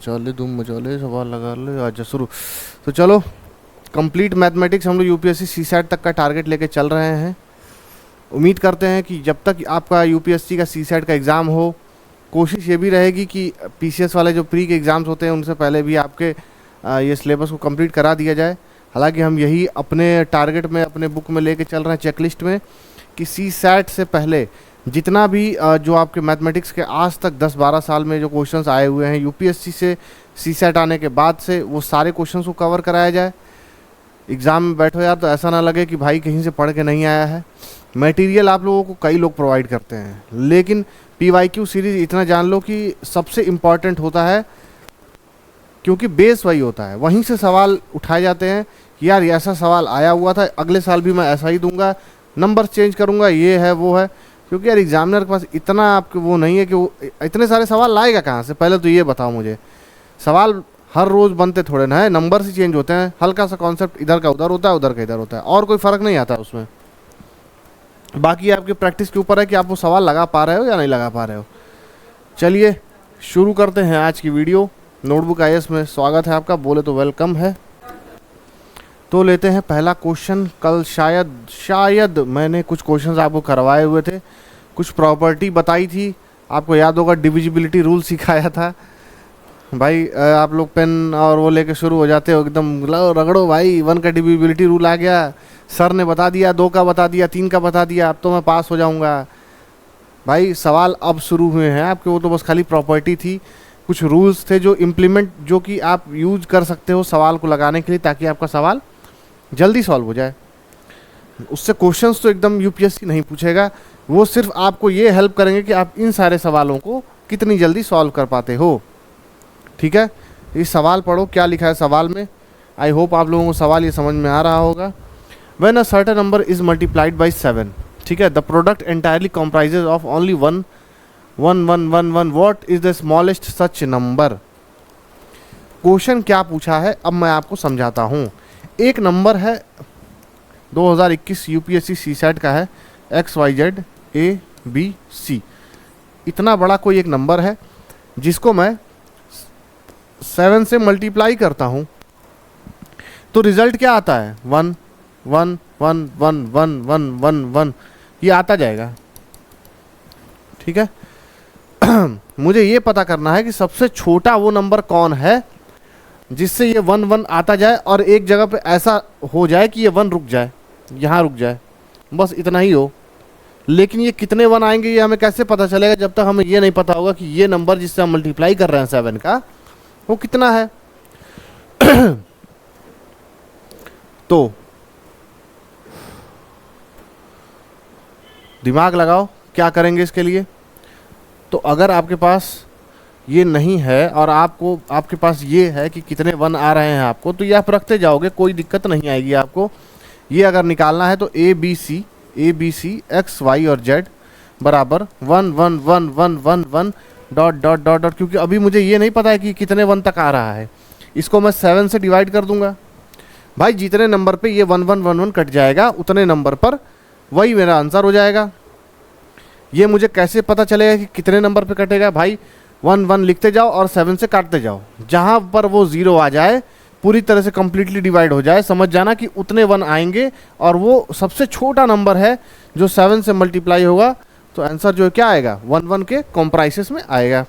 धूम मचा ले, सवाल लगा ले, आजा शुरू। तो चलो, कंप्लीट मैथमेटिक्स हम लोग यूपीएससी सीसैट तक का टारगेट लेके चल रहे हैं। उम्मीद करते हैं कि जब तक आपका यूपीएससी का सीसैट का एग्ज़ाम हो, कोशिश ये भी रहेगी कि पीसीएस वाले जो प्री के एग्ज़ाम्स होते हैं उनसे पहले भी आपके ये सिलेबस को कंप्लीट करा दिया जाए। हालांकि हम यही अपने टारगेट में, अपने बुक में लेके चल रहे हैं, चेकलिस्ट में, कि सीसैट से पहले जितना भी जो आपके मैथमेटिक्स के आज तक 10-12 साल में जो क्वेश्चंस आए हुए हैं यूपीएससी से सीसैट आने के बाद से, वो सारे क्वेश्चंस को कवर कराया जाए। एग्ज़ाम में बैठो यार तो ऐसा ना लगे कि भाई कहीं से पढ़ के नहीं आया है। मटेरियल आप लोगों को कई लोग प्रोवाइड करते हैं, लेकिन पीवाईक्यू सीरीज़ इतना जान लो कि सबसे इम्पॉर्टेंट होता है, क्योंकि बेस वही होता है, वहीं से सवाल उठाए जाते हैं कि यार ऐसा सवाल आया हुआ था, अगले साल भी मैं ऐसा ही दूंगा, नंबर चेंज करूंगा, ये है वो है। क्योंकि यार एग्जामिनर के पास इतना आपके वो नहीं है कि वो इतने सारे सवाल लाएगा कहाँ से। पहले तो ये बताओ मुझे, सवाल हर रोज़ बनते थोड़े ना है, नंबर से चेंज होते हैं, हल्का सा कॉन्सेप्ट इधर का उधर होता है, उधर का इधर होता है, और कोई फ़र्क नहीं आता उसमें। बाकी आपकी प्रैक्टिस के ऊपर है कि आप वो सवाल लगा पा रहे हो या नहीं लगा पा रहे हो। चलिए शुरू करते हैं आज की वीडियो। नोटबुक आईएएस में स्वागत है आपका, बोले तो वेलकम है। तो लेते हैं पहला क्वेश्चन। कल शायद मैंने कुछ क्वेश्चंस आपको करवाए हुए थे, कुछ प्रॉपर्टी बताई थी, आपको याद होगा डिविजिबिलिटी रूल सिखाया था। भाई आप लोग पेन और वो लेके शुरू हो जाते हो एकदम, रगड़ो भाई, 1 का डिविजिबिलिटी रूल आ गया, सर ने बता दिया, 2 का बता दिया, 3 का बता दिया, अब तो मैं पास हो जाऊंगा। भाई सवाल अब शुरू हुए हैं आपके, वो तो बस खाली प्रॉपर्टी थी, कुछ रूल्स थे जो इम्प्लीमेंट, जो कि आप यूज कर सकते हो सवाल को लगाने के लिए, ताकि आपका सवाल जल्दी सॉल्व हो जाए। उससे क्वेश्चंस तो एकदम यूपीएससी नहीं पूछेगा, वो सिर्फ आपको ये हेल्प करेंगे कि आप इन सारे सवालों को कितनी जल्दी सॉल्व कर पाते हो। ठीक है, इस सवाल पढ़ो क्या लिखा है सवाल में। आई होप आप लोगों को सवाल ये समझ में आ रहा होगा। When a certain number is multiplied by 7, ठीक है, the product entirely comprises of only 1 1 1 1 1, what is the smallest such number. Question क्या पूछा है अब मैं आपको समझाता हूँ। एक नंबर है 2021 यूपीएससी सीसैट का है, XYZ ABC, इतना बड़ा कोई एक नंबर है जिसको मैं 7 से मल्टीप्लाई करता हूँ तो रिजल्ट क्या आता है, 1 1 1 1 1 1 1 1, ये आता जाएगा। ठीक है, मुझे ये पता करना है कि सबसे छोटा वो नंबर कौन है जिससे ये 1 1 आता जाए और एक जगह पे ऐसा हो जाए कि ये 1 रुक जाए, यहाँ रुक जाए, बस इतना ही हो। लेकिन ये कितने 1 आएंगे ये हमें कैसे पता चलेगा जब तक हमें ये नहीं पता होगा कि ये नंबर जिससे हम मल्टीप्लाई कर रहे हैं 7 का, वो कितना है। तो दिमाग लगाओ क्या करेंगे इसके लिए। तो अगर आपके पास ये नहीं है और आपके पास ये है कि कितने 1 आ रहे हैं आपको, तो ये आप रखते जाओगे, कोई दिक्कत नहीं आएगी आपको। ये अगर निकालना है तो ABC X Y और Z बराबर 1 1 1 1 1 1 डॉट डॉट डॉट डॉट, क्योंकि अभी मुझे ये नहीं पता है कि कितने 1 तक आ रहा है, इसको मैं 7 से डिवाइड कर दूंगा। भाई जितने नंबर पे ये 1 1 1 1 कट जाएगा उतने नंबर पर वही मेरा आंसर हो जाएगा। ये मुझे कैसे पता चलेगा कि कितने नंबर पे कटेगा, भाई 1 1 लिखते जाओ और 7 से काटते जाओ, जहाँ पर वो 0 आ जाए, पूरी तरह से कम्प्लीटली डिवाइड हो जाए, समझ जाना कि उतने 1 आएंगे और वो सबसे छोटा नंबर है जो 7 से मल्टीप्लाई होगा, तो आंसर जो है क्या आएगा, 1 1 के कॉम्प्राइसेस में आएगा।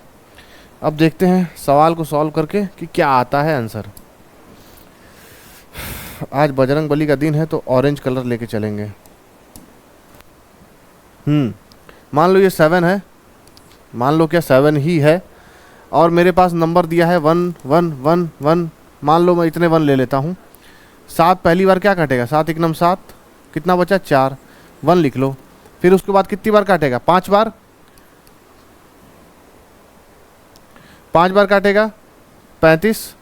अब देखते हैं सवाल को सॉल्व करके कि क्या आता है आंसर। आज बजरंग बली का दिन है तो ऑरेंज कलर लेके चलेंगे। मान लो ये 7 है, मान लो क्या 7 ही है, और मेरे पास नंबर दिया है 1 1 1 1, मान लो मैं इतने 1 ले लेता हूँ। 7 पहली बार क्या काटेगा, 7 1 9 7, कितना बचा 4, 1 लिख लो। फिर उसके बाद कितनी बार काटेगा, 5 बार, 5 बार काटेगा 35,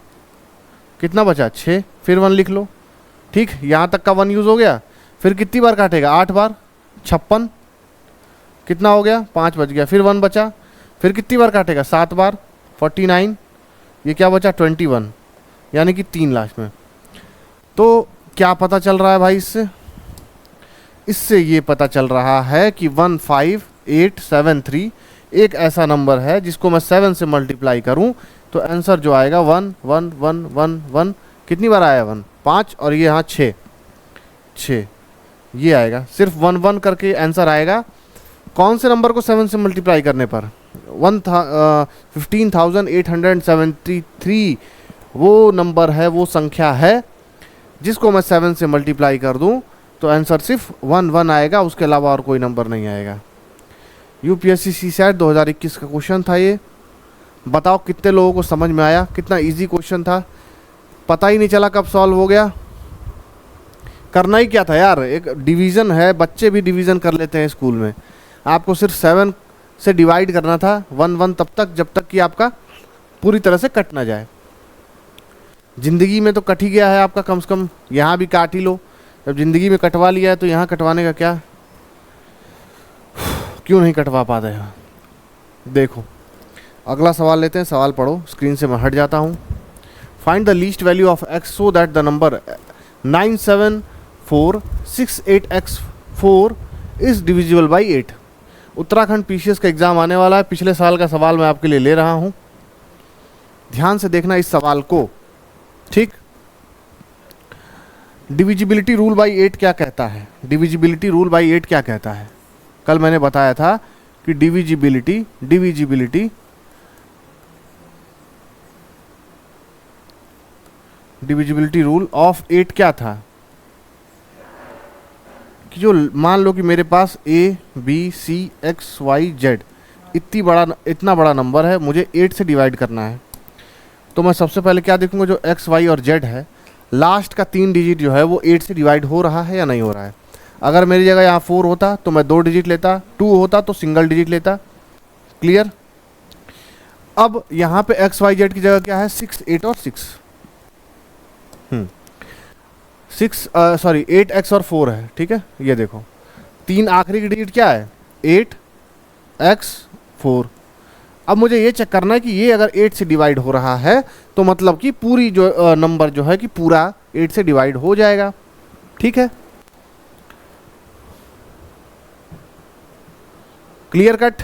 कितना बचा 6, फिर 1 लिख लो। ठीक, यहाँ तक का 1 यूज़ हो गया। फिर कितनी बार काटेगा, 8 बार, 56, कितना हो गया 5 बच गया, फिर 1 बचा। फिर कितनी बार काटेगा, 7 बार, 49, ये क्या बचा 21, यानी कि 3 लास्ट में। तो क्या पता चल रहा है भाई इससे ये पता चल रहा है कि 15873 एक ऐसा नंबर है जिसको मैं 7 से मल्टीप्लाई करूं तो आंसर जो आएगा 1 1 1 1 1, कितनी बार आया 1, 5, और ये यहाँ 6 6, ये आएगा। सिर्फ 1 1 करके आंसर आएगा। कौन से नंबर को 7 से मल्टीप्लाई करने पर? 15,873 वो नंबर है, वो संख्या है जिसको मैं 7 से मल्टीप्लाई कर दूं तो आंसर सिर्फ 1 1 आएगा, उसके अलावा और कोई नंबर नहीं आएगा। यूपीएससी सीसैट 2021 का क्वेश्चन था ये। बताओ कितने लोगों को समझ में आया? कितना इजी क्वेश्चन था, पता ही नहीं चला कब सॉल्व हो गया। करना ही क्या था यार, एक डिवीज़न है, बच्चे भी डिवीज़न कर लेते हैं स्कूल में। आपको सिर्फ 7 से डिवाइड करना था 1 1 तब तक जब तक कि आपका पूरी तरह से कट ना जाए। ज़िंदगी में तो कट ही गया है आपका, कम से कम यहाँ भी काट ही लो। जब ज़िंदगी में कटवा लिया है तो यहाँ कटवाने का क्या, क्यों नहीं कटवा पाते हैं? देखो अगला सवाल लेते हैं। सवाल पढ़ो, स्क्रीन से मैं हट जाता हूँ। Find the least value of x so that the number 97468x4 is divisible by 8। Uttarakhand PCS का एग्जाम आने वाला है। पिछले साल का सवाल मैं आपके लिए ले रहा हूँ, ध्यान से देखना इस सवाल को, ठीक। डिविजिबिलिटी रूल बाई 8 क्या कहता है? डिविजिबिलिटी रूल बाई 8 क्या कहता है? कल मैंने बताया था कि डिविजिबिलिटी रूल ऑफ 8 क्या था कि जो मान लो कि मेरे पास A B C X Y Z इतना बड़ा नंबर है, मुझे 8 से डिवाइड करना है। तो मैं सबसे पहले क्या देखूंगा, जो X Y और Z है लास्ट का 3 डिजिट जो है वो 8 से डिवाइड हो रहा है या नहीं हो रहा है। अगर मेरी जगह यहाँ 4 होता तो मैं 2 डिजिट लेता, 2 होता तो सिंगल डिजिट लेता। क्लियर? अब यहाँ पे X Y Z की जगह क्या है, 6 8 और 6 8x और 4 है, ठीक है। ये देखो 3 आखिरी की डिजिट क्या है, 8x 4। अब मुझे ये चेक करना है कि ये अगर 8 से डिवाइड हो रहा है तो मतलब कि पूरी जो नंबर जो है कि पूरा 8 से डिवाइड हो जाएगा, ठीक है। Clear cut?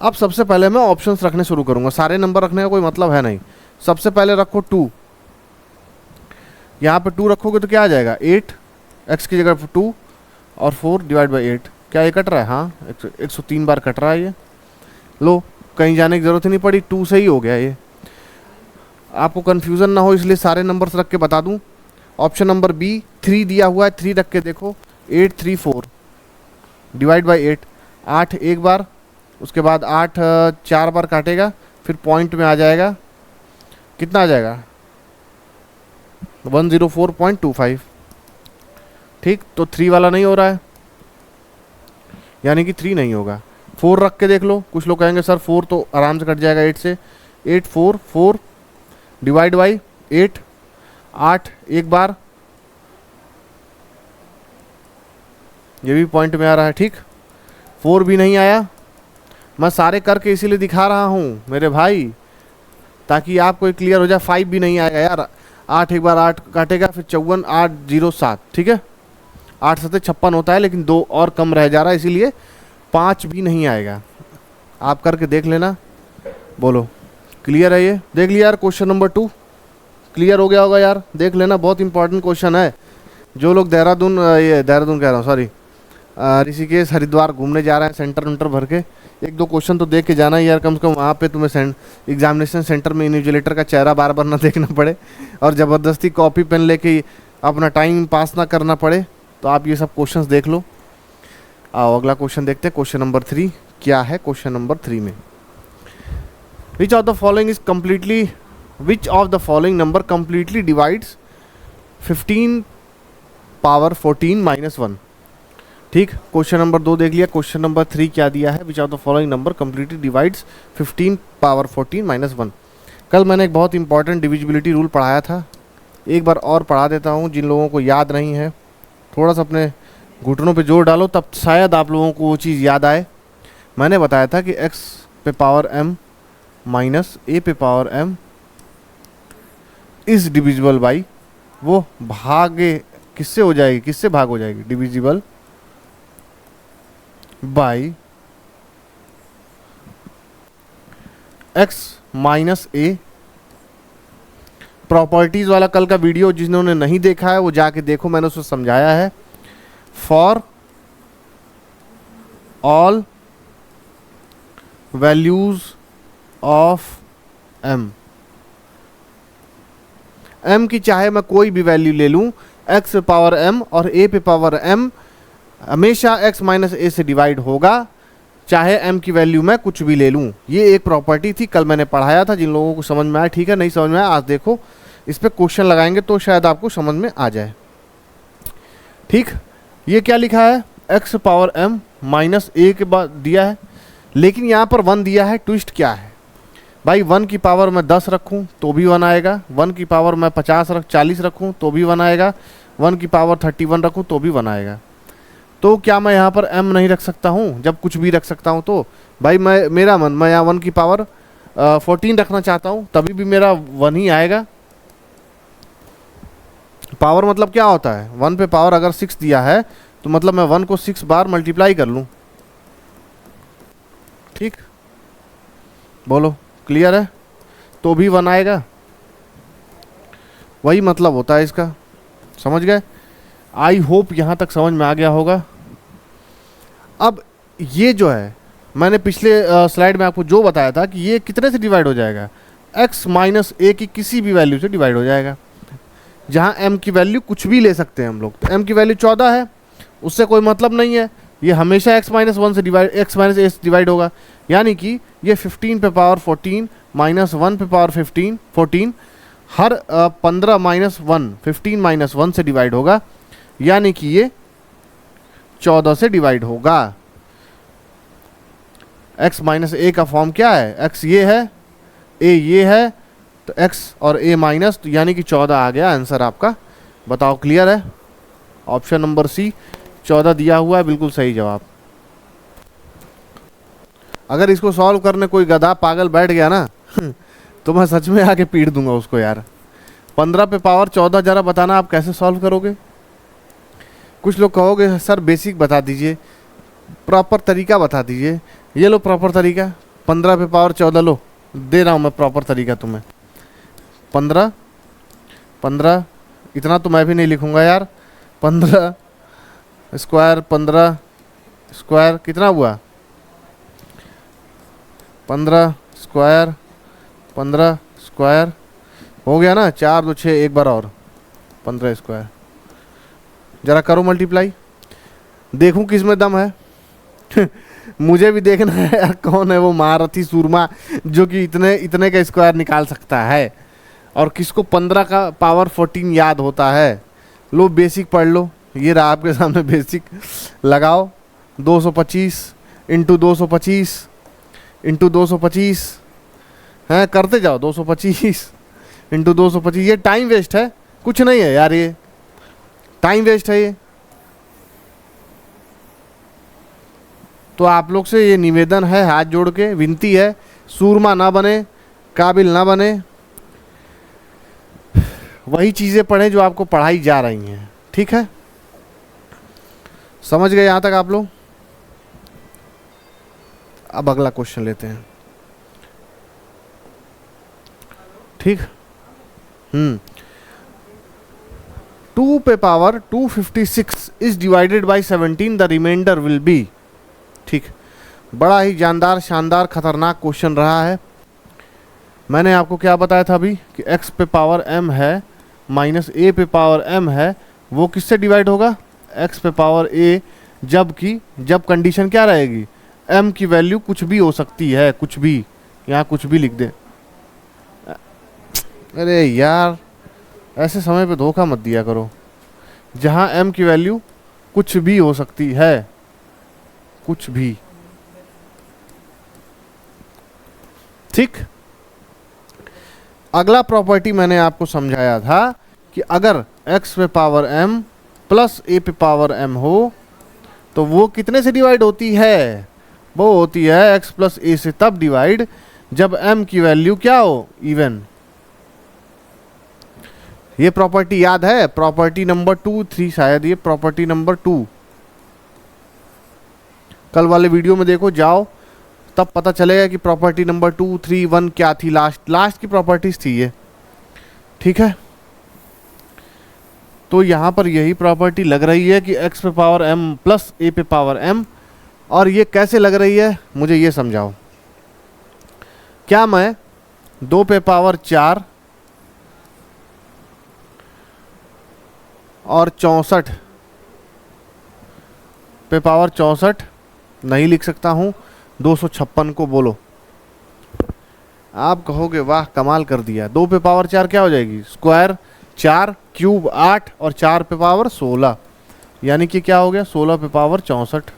अब सबसे पहले मैं ऑप्शंस रखने शुरू करूंगा, सारे नंबर रखने का कोई मतलब है नहीं। सबसे पहले रखो 2, यहाँ पे 2 रखोगे तो क्या आ जाएगा, 8 x की जगह 2 और 4 डिवाइड बाई 8। क्या ये कट रहा है? हाँ 103 बार कट रहा है ये। लो कहीं जाने की ज़रूरत ही नहीं पड़ी, 2 से ही हो गया ये। आपको कन्फ्यूज़न ना हो इसलिए सारे नंबर्स रख के बता दूँ। ऑप्शन नंबर बी 3 दिया हुआ है, 3 रख के देखो, 8 3 4 डिवाइड बाई 8। 8 एक बार, उसके बाद 8 4 बार काटेगा, फिर पॉइंट में आ जाएगा, कितना आ जाएगा 104.25, ठीक। तो 3 वाला नहीं हो रहा है, यानी कि 3 नहीं होगा। 4 रख के देख लो, कुछ लोग कहेंगे सर 4 तो आराम से कट जाएगा 8 से। 8 4 4 डिवाइड बाई 8, 8 एक बार, ये भी पॉइंट में आ रहा है, ठीक। 4 भी नहीं आया। मैं सारे करके इसीलिए दिखा रहा हूँ मेरे भाई, ताकि आपको क्लियर हो जाए। 5 भी नहीं आएगा यार, 8 एक बार 8 काटेगा, फिर 54 8 0 7, ठीक है। 8 7 56 होता है, लेकिन 2 और कम रह जा रहा है, इसीलिए 5 भी नहीं आएगा। आप करके देख लेना, बोलो क्लियर है? ये देख लिया यार, क्वेश्चन नंबर 2 क्लियर हो गया होगा यार, देख लेना, बहुत इंपॉर्टेंट क्वेश्चन है। जो लोग देहरादून कह रहा हूँ, सॉरी ऋषिकेश हरिद्वार घूमने जा रहे हैं सेंटर वेंटर भर के, 1-2 क्वेश्चन तो देख के जाना ही यार, कम से कम वहाँ पे तुम्हें एग्जामिनेशन सेंटर में इन्विजिलेटर का चेहरा बार बार ना देखना पड़े और ज़बरदस्ती कॉपी पेन लेके अपना टाइम पास ना करना पड़े। तो आप ये सब क्वेश्चंस देख लो। आओ अगला क्वेश्चन देखते हैं, क्वेश्चन नंबर 3 क्या है। क्वेश्चन नंबर 3 में which of the following number completely divides 15 power 14 minus 1, ठीक। क्वेश्चन नंबर 2 देख लिया। क्वेश्चन नंबर 3 क्या दिया है, which of the following number completely divides 15 power 14 minus 1। कल मैंने एक बहुत इंपॉर्टेंट डिविजिबिलिटी रूल पढ़ाया था, एक बार और पढ़ा देता हूँ जिन लोगों को याद नहीं है। थोड़ा सा अपने घुटनों पे जोर डालो, तब शायद आप लोगों को वो चीज़ याद आए। मैंने बताया था कि x पे पावर m माइनस a पे power m is divisible by, वो भागे किससे हो जाएगी, किससे भाग हो जाएगी, divisible by x minus A. Properties वाला कल का वीडियो जिन्होंने नहीं देखा है वो जाके देखो, मैंने उसको समझाया है। For all values of m, m की चाहे मैं कोई भी वैल्यू ले लूं, x पे पावर m और a पे पावर m हमेशा x माइनस ए से डिवाइड होगा, चाहे m की वैल्यू मैं कुछ भी ले लूं। ये एक प्रॉपर्टी थी, कल मैंने पढ़ाया था। जिन लोगों को समझ में आया ठीक है, नहीं समझ में आया आज देखो, इस पे क्वेश्चन लगाएंगे तो शायद आपको समझ में आ जाए। ठीक, ये क्या लिखा है, x पावर m माइनस ए के बाद दिया है, लेकिन यहाँ पर 1 दिया है। ट्विस्ट क्या है भाई, 1 की पावर मैं 10 रखूँ तो भी 1 आएगा, 1 की पावर मैं 40 रखूँ तो भी 1 आएगा, 1 की पावर 31 रखूँ तो भी 1 आएगा। तो क्या मैं यहाँ पर m नहीं रख सकता हूँ, जब कुछ भी रख सकता हूँ? तो भाई मैं यहाँ 1 की पावर 14 रखना चाहता हूँ, तभी भी मेरा 1 ही आएगा। पावर मतलब क्या होता है, 1 पे पावर अगर 6 दिया है तो मतलब मैं 1 को 6 बार मल्टीप्लाई कर लूँ। ठीक, बोलो क्लियर है? तो भी 1 आएगा, वही मतलब होता है इसका। समझ गए? आई होप यहाँ तक समझ में आ गया होगा। अब ये जो है मैंने पिछले स्लाइड में आपको जो बताया था कि ये कितने से डिवाइड हो जाएगा, x माइनस ए की किसी भी वैल्यू से डिवाइड हो जाएगा, जहाँ m की वैल्यू कुछ भी ले सकते हैं हम लोग। तो m की वैल्यू 14 है, उससे कोई मतलब नहीं है, ये हमेशा x माइनस ए से डिवाइड होगा। यानी कि ये 15 पे पावर 14 माइनस 1 पे पावर 14 हर 15 माइनस 1 15 माइनस 1 से डिवाइड होगा, यानी कि ये 14 से डिवाइड होगा। x माइनस ए का फॉर्म क्या है, x ये है, a ये है, तो x और a माइनस, तो यानी कि 14 आ गया आंसर आपका। बताओ क्लियर है? ऑप्शन नंबर सी 14 दिया हुआ है, बिल्कुल सही जवाब। अगर इसको सॉल्व करने कोई गधा पागल बैठ गया ना तो मैं सच में आके पीट दूंगा उसको यार। 15 पे पावर 14 जरा बताना आप कैसे सॉल्व करोगे? कुछ लोग कहोगे सर बेसिक बता दीजिए, प्रॉपर तरीका बता दीजिए। ये लो प्रॉपर तरीका, 15 पे पावर 14 लो, दे रहा हूँ मैं प्रॉपर तरीका तुम्हें। 15 इतना तो मैं भी नहीं लिखूंगा यार। 15 स्क्वायर कितना हुआ, 15 स्क्वायर हो गया ना, 4 2 6, एक बार और 15 स्क्वायर। जरा करो मल्टीप्लाई, देखूं किस में दम है मुझे भी देखना है यार, कौन है वो महारथी सूरमा जो कि इतने का स्क्वायर निकाल सकता है, और किसको 15 का पावर 14 याद होता है। लो बेसिक पढ़ लो, ये रहा आपके सामने बेसिक। लगाओ 225 इंटू 225 हैं, करते जाओ 225 इंटू 225। ये टाइम वेस्ट है, कुछ नहीं है यार, ये टाइम वेस्ट है ये। तो आप लोग से ये निवेदन है, हाथ जोड़ के विनती है, सूरमा ना बने, काबिल ना बने, वही चीज़ें पढ़ें जो आपको पढ़ाई जा रही हैं। ठीक है, समझ गए यहाँ तक आप लोग? अब अगला क्वेश्चन लेते हैं। ठीक, 2 पे power 256 is divided by 17, the remainder will be. ठीक, बड़ा ही जानदार शानदार खतरनाक क्वेश्चन रहा है। मैंने आपको क्या बताया था अभी कि x पे पावर m है माइनस a पे पावर m है, वो किससे डिवाइड होगा, x पे पावर a, जब कंडीशन क्या रहेगी, m की वैल्यू कुछ भी हो सकती है, कुछ भी, यहाँ कुछ भी लिख दे। अरे यार ऐसे समय पे धोखा मत दिया करो, जहाँ m की वैल्यू कुछ भी हो सकती है, कुछ भी। ठीक, अगला प्रॉपर्टी मैंने आपको समझाया था कि अगर x पे पावर m प्लस a पे पावर m हो तो वो कितने से डिवाइड होती है, वो होती है x प्लस a से तब डिवाइड जब m की वैल्यू क्या हो, इवन। ये प्रॉपर्टी याद है, प्रॉपर्टी नंबर 2 3 शायद, ये प्रॉपर्टी नंबर 2 कल वाले वीडियो में देखो, जाओ तब पता चलेगा कि प्रॉपर्टी नंबर 2, 3, 1 क्या थी, लास्ट की प्रॉपर्टीज थी ये। ठीक है, तो यहाँ पर यही प्रॉपर्टी लग रही है कि x पे पावर m प्लस a पे पावर m, और ये कैसे लग रही है मुझे ये समझाओ। क्या मैं 2 पे पावर 4 और 64 पे पावर 64 नहीं लिख सकता हूँ 256 को? बोलो। आप कहोगे वाह कमाल कर दिया। 2 पे पावर 4 क्या हो जाएगी? स्क्वायर 4 क्यूब 8 और 4 पे पावर 16, यानी कि क्या हो गया 16 पे पावर 64।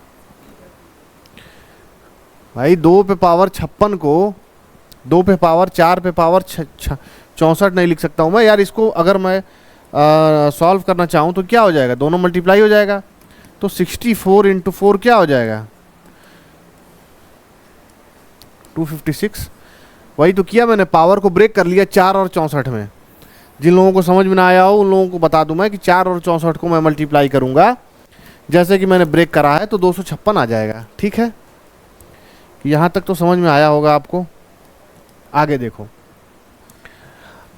भाई 2 पे पावर 56 को 2 पे पावर 4 पे पावर 64 नहीं लिख सकता हूँ मैं यार। इसको अगर मैं सॉल्व करना चाहूँ तो क्या हो जाएगा, दोनों मल्टीप्लाई हो जाएगा। तो 64 इंटू 4 क्या हो जाएगा? 256। वही तो किया मैंने, पावर को ब्रेक कर लिया 4 और 64 में। जिन लोगों को समझ में ना आया हो उन लोगों को बता दूं मैं कि 4 और 64 को मैं मल्टीप्लाई करूंगा जैसे कि मैंने ब्रेक करा है तो 256 आ जाएगा। ठीक है, यहाँ तक तो समझ में आया होगा आपको। आगे देखो,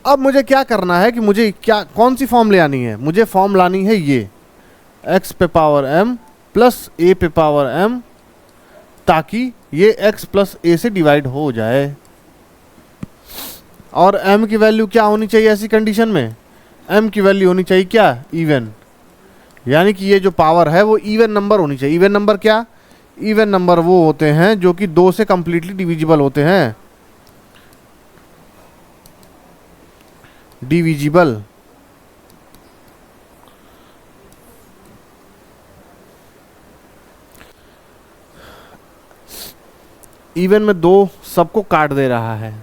अब मुझे क्या करना है कि मुझे क्या कौन सी फॉर्म ले आनी है? मुझे फॉर्म लानी है ये x पे पावर m प्लस a पे पावर m, ताकि ये x प्लस a से डिवाइड हो जाए। और m की वैल्यू क्या होनी चाहिए ऐसी कंडीशन में? m की वैल्यू होनी चाहिए क्या? इवन, यानी कि ये जो पावर है वो इवन नंबर होनी चाहिए। इवन नंबर क्या? इवन नंबर वो होते हैं जो कि 2 से कंप्लीटली डिविजिबल होते हैं। डिविजिबल, इवन में 2 सबको काट दे रहा है।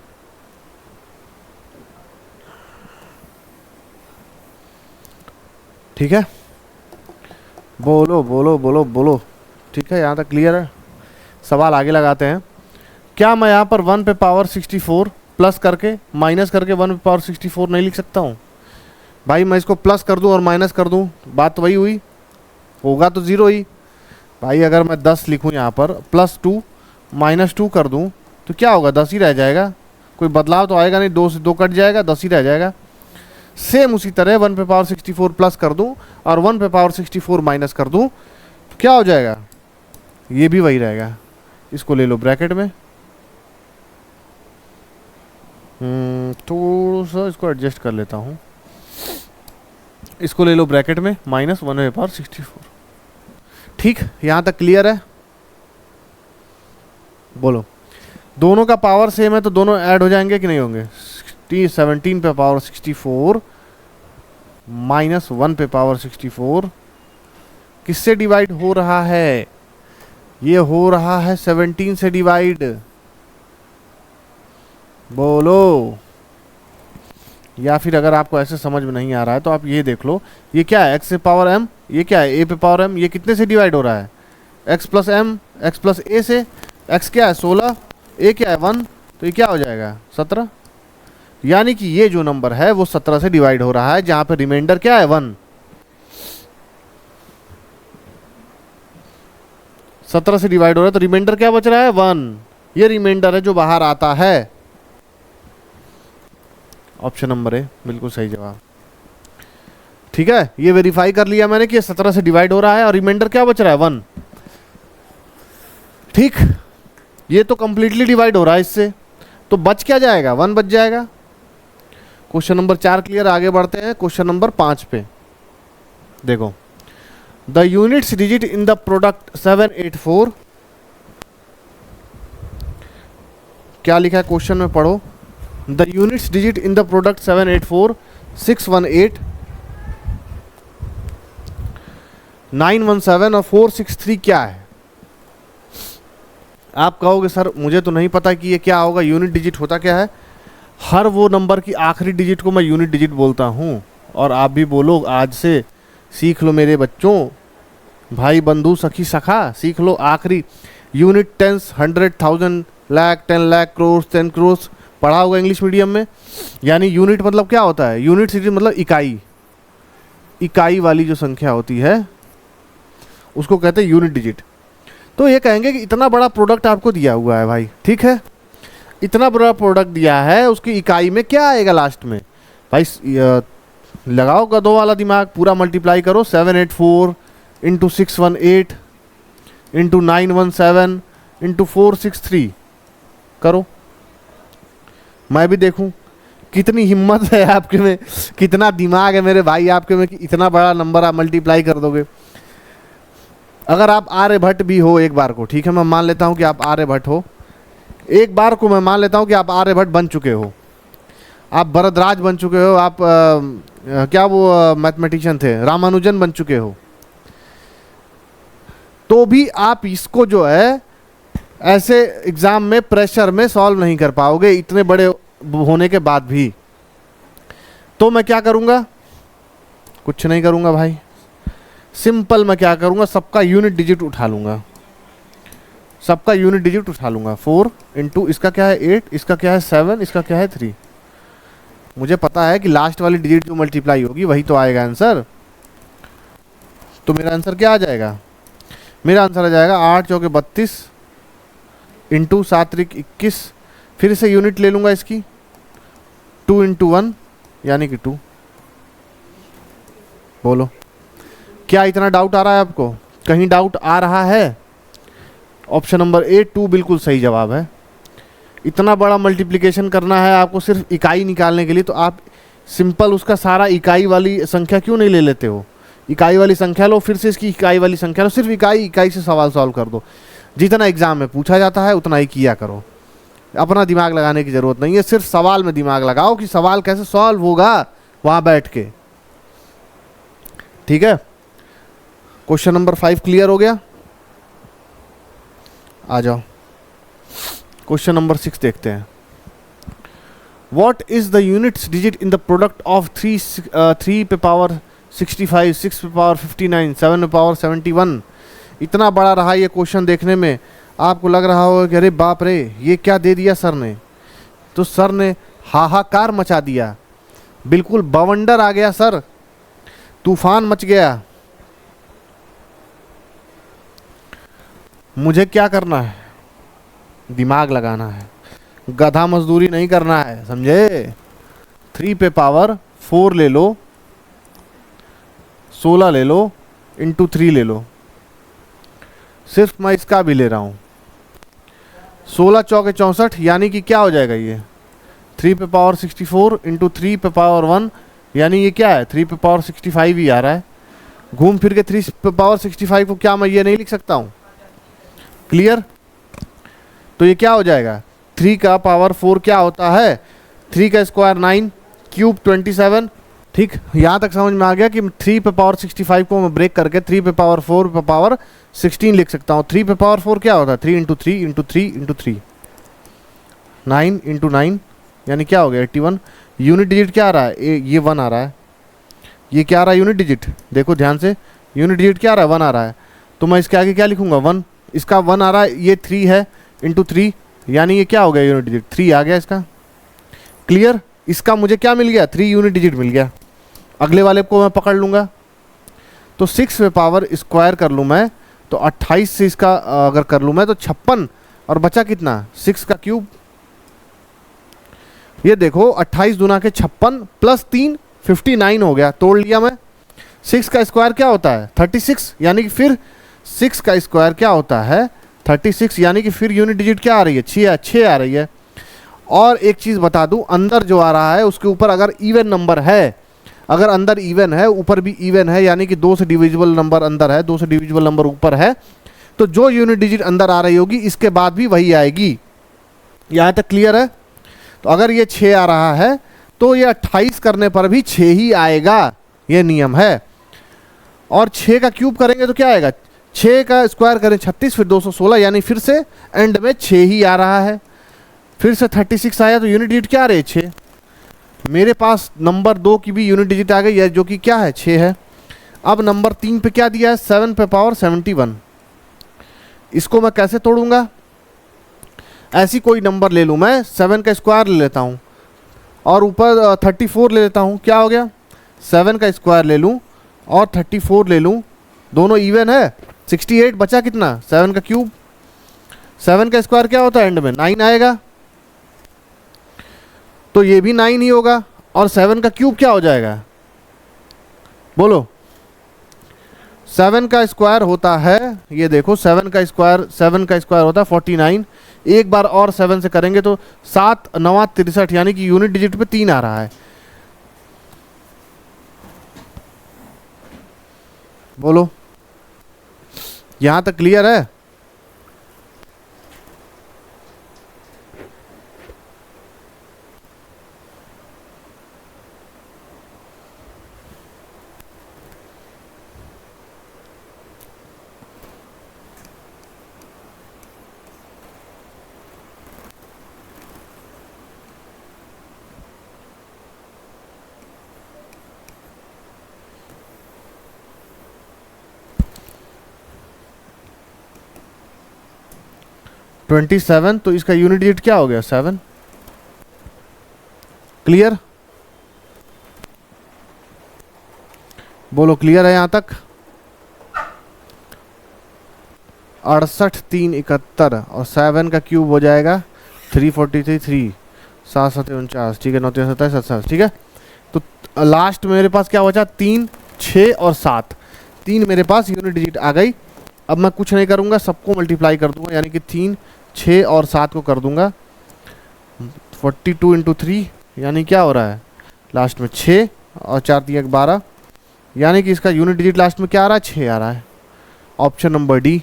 ठीक है, बोलो बोलो बोलो बोलो। ठीक है, यहाँ तक क्लियर है? सवाल आगे लगाते हैं। क्या मैं यहाँ पर 1 पे पावर 64 प्लस करके माइनस करके 1 पे पावर 64 नहीं लिख सकता हूँ? भाई मैं इसको प्लस कर दूँ और माइनस कर दूँ, बात वही हुई, होगा तो 0 ही। भाई अगर मैं 10 लिखूँ यहाँ पर +2 -2 कर दूँ तो क्या होगा? 10 ही रह जाएगा, कोई बदलाव तो आएगा नहीं। 2 से 2 कट जाएगा, 10 ही रह जाएगा। सेम उसी तरह 1 पे पावर 64 प्लस कर दूं और 1 पे पावर 64 माइनस कर दूं तो क्या हो जाएगा? ये भी वही रहेगा। इसको ले लो ब्रैकेट में, थोड़ा सा इसको एडजस्ट कर लेता हूं। इसको ले लो ब्रैकेट में -1 पे पावर 64। ठीक, यहां तक क्लियर है? बोलो। दोनों का पावर सेम है तो दोनों ऐड हो जाएंगे कि नहीं होंगे? 17 पे पावर 64 -1 पे पावर 64 किससे डिवाइड हो रहा है? ये हो रहा है 17 से डिवाइड। बोलो। या फिर अगर आपको ऐसे समझ में नहीं आ रहा है तो आप ये देख लो, ये क्या है? x से पावर m, ये क्या है? a पे पावर m। ये कितने से डिवाइड हो रहा है? x plus m, x plus a से। x क्या है? 16, a क्या है? 1, तो ये क्या हो जाएगा? 17। यानी कि ये जो नंबर है वो 17 से डिवाइड हो रहा है, जहां पे रिमाइंडर क्या है? 1। 17 से डिवाइड हो रहा है तो रिमाइंडर क्या बच रहा है? 1। ये रिमाइंडर है जो बाहर आता है। ऑप्शन नंबर ए बिल्कुल सही जवाब। ठीक है, ये वेरीफाई कर लिया मैंने कि ये 17 से डिवाइड हो रहा है और रिमाइंडर क्या बच रहा है? 1। ठीक, ये तो कंप्लीटली डिवाइड हो रहा है इससे, तो बच क्या जाएगा? 1 बच जाएगा। Question number 4 clear. आगे बढ़ते हैं क्वेश्चन नंबर 5 पे। देखो, the units digit in the product 784, क्या लिखा है क्वेश्चन में? पढ़ो। The units digit in the product 784 618 917 और 463 क्या है? आप कहोगे सर मुझे तो नहीं पता कि ये क्या होगा, यूनिट डिजिट होता क्या है? हर वो नंबर की आखिरी डिजिट को मैं यूनिट डिजिट बोलता हूँ। और आप भी बोलो, आज से सीख लो मेरे बच्चों, भाई बंधु सखी सखा, सीख लो आखिरी यूनिट, टेंस, 100, 1000, लाख, 10 लाख, करोड़, 10 करोड़ पढ़ा होगा इंग्लिश मीडियम में। यानी यूनिट मतलब क्या होता है? यूनिट डिजिट मतलब इकाई, इकाई वाली जो संख्या होती है उसको कहते हैं यूनिट डिजिट। तो ये कहेंगे कि इतना बड़ा प्रोडक्ट आपको दिया हुआ है भाई, ठीक है, इतना बड़ा प्रोडक्ट दिया है, उसकी इकाई में क्या आएगा लास्ट में भाई? लगाओ गधों वाला दिमाग, पूरा मल्टीप्लाई करो, 784 इंटू 618 इंटू 917 इंटू 463 करो, मैं भी देखूं कितनी हिम्मत है आपके में, कितना दिमाग है मेरे भाई आपके में कि इतना बड़ा नंबर आप मल्टीप्लाई कर दोगे। अगर आप आर्यभट्ट भी हो एक बार को, ठीक है, मैं मान लेता हूं कि आप आर्यभट्ट हो, एक बार को मैं मान लेता हूं कि आप आर्यभट्ट बन चुके हो, आप भरद्वाज बन चुके हो, आप क्या वो मैथमेटिशियन थे, रामानुजन बन चुके हो, तो भी आप इसको जो है ऐसे एग्जाम में प्रेशर में सॉल्व नहीं कर पाओगे इतने बड़े होने के बाद भी। तो मैं क्या करूंगा? कुछ नहीं करूंगा भाई, सिंपल मैं क्या करूंगा, सबका यूनिट डिजिट उठा लूंगा, सबका यूनिट डिजिट उठा लूंगा। 4 इंटू इसका क्या है 8, इसका क्या है 7, इसका क्या है 3। मुझे पता है कि लास्ट वाली डिजिट जो मल्टीप्लाई होगी वही तो आएगा आंसर। तो मेरा आंसर क्या आ जाएगा? मेरा आंसर आ जाएगा 8 चौके 32 इंटू 7 त्रिक 21। फिर से यूनिट ले लूंगा इसकी, 2 इंटू 1 यानी कि 2। बोलो क्या इतना डाउट आ रहा है आपको? कहीं डाउट आ रहा है? ऑप्शन नंबर ए 2 बिल्कुल सही जवाब है। इतना बड़ा मल्टीप्लिकेशन करना है आपको सिर्फ इकाई निकालने के लिए, तो आप सिंपल उसका सारा इकाई वाली संख्या क्यों नहीं ले लेते हो? इकाई वाली संख्या लो, फिर से इसकी इकाई वाली संख्या लो, सिर्फ इकाई से सवाल सॉल्व कर दो। जितना एग्जाम में पूछा जाता है उतना ही किया करो, अपना दिमाग लगाने की जरूरत नहीं है, सिर्फ सवाल में दिमाग लगाओ कि सवाल कैसे सॉल्व होगा वहां बैठ के, ठीक है। क्वेश्चन नंबर 5 क्लियर हो गया? आ जाओ क्वेश्चन नंबर 6 देखते हैं। What is the units digit in the product of 3 पे पावर 65, 6 पे पावर 59, 7 पे पावर 71। इतना बड़ा रहा ये क्वेश्चन, देखने में आपको लग रहा होगा कि अरे बाप रे ये क्या दे दिया सर ने। तो सर ने हाहाकार मचा दिया, बिल्कुल बवंडर आ गया सर, तूफान मच गया। मुझे क्या करना है? दिमाग लगाना है, गधा मजदूरी नहीं करना है, समझे। 3 पे पावर 4 ले लो, 16 ले लो, इंटू 3 ले लो, सिर्फ मैं इसका भी ले रहा हूं। 16 चौके 64 यानी कि क्या हो जाएगा ये 3 पे पावर 64 इंटू 3 पे पावर 1 यानी ये क्या है 3 पे पावर 65 ही आ रहा है। घूम फिर के 3 पे पावर 65 को क्या मैं ये नहीं लिख सकता हूं? क्लियर? तो ये क्या हो जाएगा 3 का पावर 4 क्या होता है 3 का स्क्वायर 9, क्यूब 27। ठीक, यहां तक समझ में आ गया कि 3 पे पावर 65 को मैं ब्रेक करके 3 पे पावर 4 पे पावर 16 लिख सकता हूँ। 3 पे पावर 4 क्या होता है 3 इंटू 3 इंटू 3 इंटू 3, 9 इंटू 9 यानी क्या हो गया 81। यूनिट डिजिट क्या आ रहा है? ये 1 आ रहा है। ये क्या आ रहा है यूनिट डिजिट? देखो ध्यान से, यूनिट डिजिट क्या आ रहा है 1 आ रहा है। तो मैं इसके आगे क्या लिखूंगा 1, इसका 1 आ रहा है, ये 3 है इंटू 3 यानी ये क्या हो गया यूनिट डिजिट 3 आ गया इसका। क्लियर? इसका मुझे क्या मिल गया 3 यूनिट डिजिट मिल गया। अगले वाले को मैं पकड़ लूंगा तो 6 पे पावर स्क्वायर कर लूँ मैं तो 28 से इसका अगर कर लूँ मैं तो 56 और बचा कितना 6 का क्यूब। ये देखो 28 दूना के 56 प्लस 3 59 हो गया, तोड़ लिया मैं। 6 का स्क्वायर क्या होता है 36 यानी कि फिर 6 का स्क्वायर क्या होता है 36 यानी कि फिर यूनिट डिजिट क्या आ रही है 6 आ रही है। और एक चीज़ बता दूं, अंदर जो आ रहा है उसके ऊपर अगर इवन नंबर है, अगर अंदर इवन है ऊपर भी इवन है यानी कि 2 से डिविजिबल नंबर अंदर है 2 से डिविजिबल नंबर ऊपर है, तो जो यूनिट डिजिट अंदर आ रही होगी इसके बाद भी वही आएगी। यहाँ तक क्लियर है? तो अगर ये 6 आ रहा है तो ये 28 करने पर भी 6 ही आएगा, ये नियम है। और 6 का क्यूब करेंगे तो क्या आएगा 6 का स्क्वायर करें 36 फिर 216 यानी फिर से एंड में 6 ही आ रहा है। फिर से 36 आया तो यूनिट डिजिट क्या आ रही है 6। मेरे पास नंबर 2 की भी यूनिट डिजिट आ गई है जो कि क्या है 6 है। अब नंबर 3 पे क्या दिया है 7 पे पावर 71। इसको मैं कैसे तोड़ूंगा? ऐसी कोई नंबर ले लूँ मैं, 7 का स्क्वायर ले लेता हूँ और ऊपर 34 ले लेता हूँ। क्या हो गया 7 का स्क्वायर ले लूँ और 34 ले लूँ, दोनों इवन है 68 बचा कितना, 7 का क्यूब। 7 का स्क्वायर क्या होता है एंड में, 9 आएगा, तो ये भी 9 ही होगा। और 7 का क्यूब क्या हो जाएगा, बोलो। 7 का स्क्वायर होता है, ये देखो 7 का स्क्वायर होता है 49। एक बार और 7 से करेंगे तो 7 9 63, यानी कि यूनिट डिजिट पे 3 आ रहा है। बोलो, यहां तक क्लियर है? ट्वेंटी 7, तो इसका यूनिट डिजिट क्या हो गया, 7। क्लियर? बोलो क्लियर है यहां तक? 68 3 71 और 7 का क्यूब हो जाएगा 343 3 7 7 49, ठीक है, 9 3 27 27, ठीक है। तो लास्ट मेरे पास क्या बचा, 3 6 और 7, 3 मेरे पास यूनिट डिजिट आ गई। अब मैं कुछ नहीं करूंगा, सबको मल्टीप्लाई कर दूंगा, यानी कि 3 6 और 7 को कर दूंगा 42 इंटू 3, यानी क्या हो रहा है लास्ट में 6 और 4 3 12, यानी कि इसका यूनिट डिजिट लास्ट में क्या आ रहा है, 6 आ रहा है। Option number D.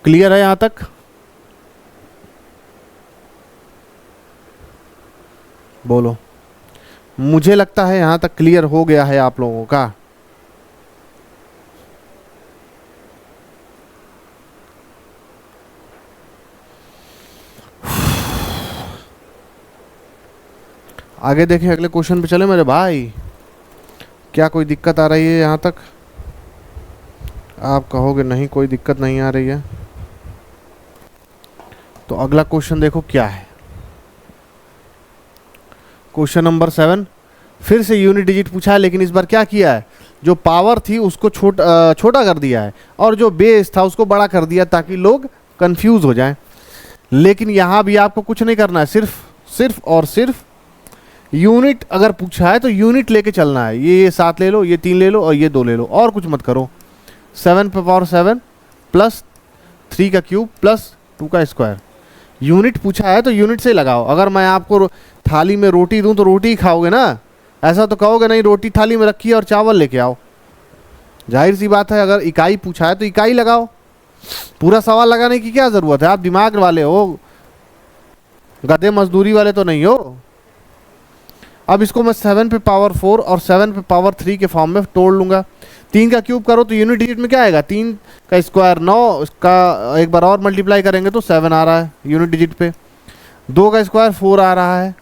क्लियर है यहां तक? बोलो, मुझे लगता है यहां तक क्लियर हो गया है आप लोगों का। आगे देखें, अगले क्वेश्चन पे चले मेरे भाई। क्या कोई दिक्कत आ रही है यहां तक? आप कहोगे नहीं कोई दिक्कत नहीं आ रही है, तो अगला क्वेश्चन देखो क्या है। क्वेश्चन नंबर 7, फिर से यूनिट डिजिट पूछा है, लेकिन इस बार क्या किया है, जो पावर थी उसको छोटा कर दिया है और जो बेस था उसको बड़ा कर दिया, ताकि लोग कंफ्यूज हो जाएं। लेकिन यहाँ भी आपको कुछ नहीं करना है, सिर्फ और सिर्फ यूनिट अगर पूछा है तो यूनिट लेके चलना है। ये 7 ले लो, ये 3 ले लो और ये 2 ले लो, और कुछ मत करो। 7 पे पावर 7 प्लस 3 का क्यूब प्लस 2 का स्क्वायर। यूनिट पूछा है तो यूनिट से लगाओ। अगर मैं आपको थाली में रोटी दूं तो रोटी ही खाओगे ना, ऐसा तो कहोगे नहीं रोटी थाली में रखी है और चावल लेके आओ। जाहिर सी बात है, अगर इकाई पूछा है तो इकाई लगाओ। पूरा सवाल लगाने की क्या ज़रूरत है, आप दिमाग वाले हो, गधे मजदूरी वाले तो नहीं हो। अब इसको मैं 7 पे पावर 4 और 7 पे पावर 3 के फॉर्म में तोड़ लूँगा। 3 का क्यूब करो तो यूनिट डिजिट में क्या आएगा, 3 का स्क्वायर 9, इसका एक बार और मल्टीप्लाई करेंगे तो 7 आ रहा है यूनिट डिजिट पे। 2 का स्क्वायर 4 आ रहा है।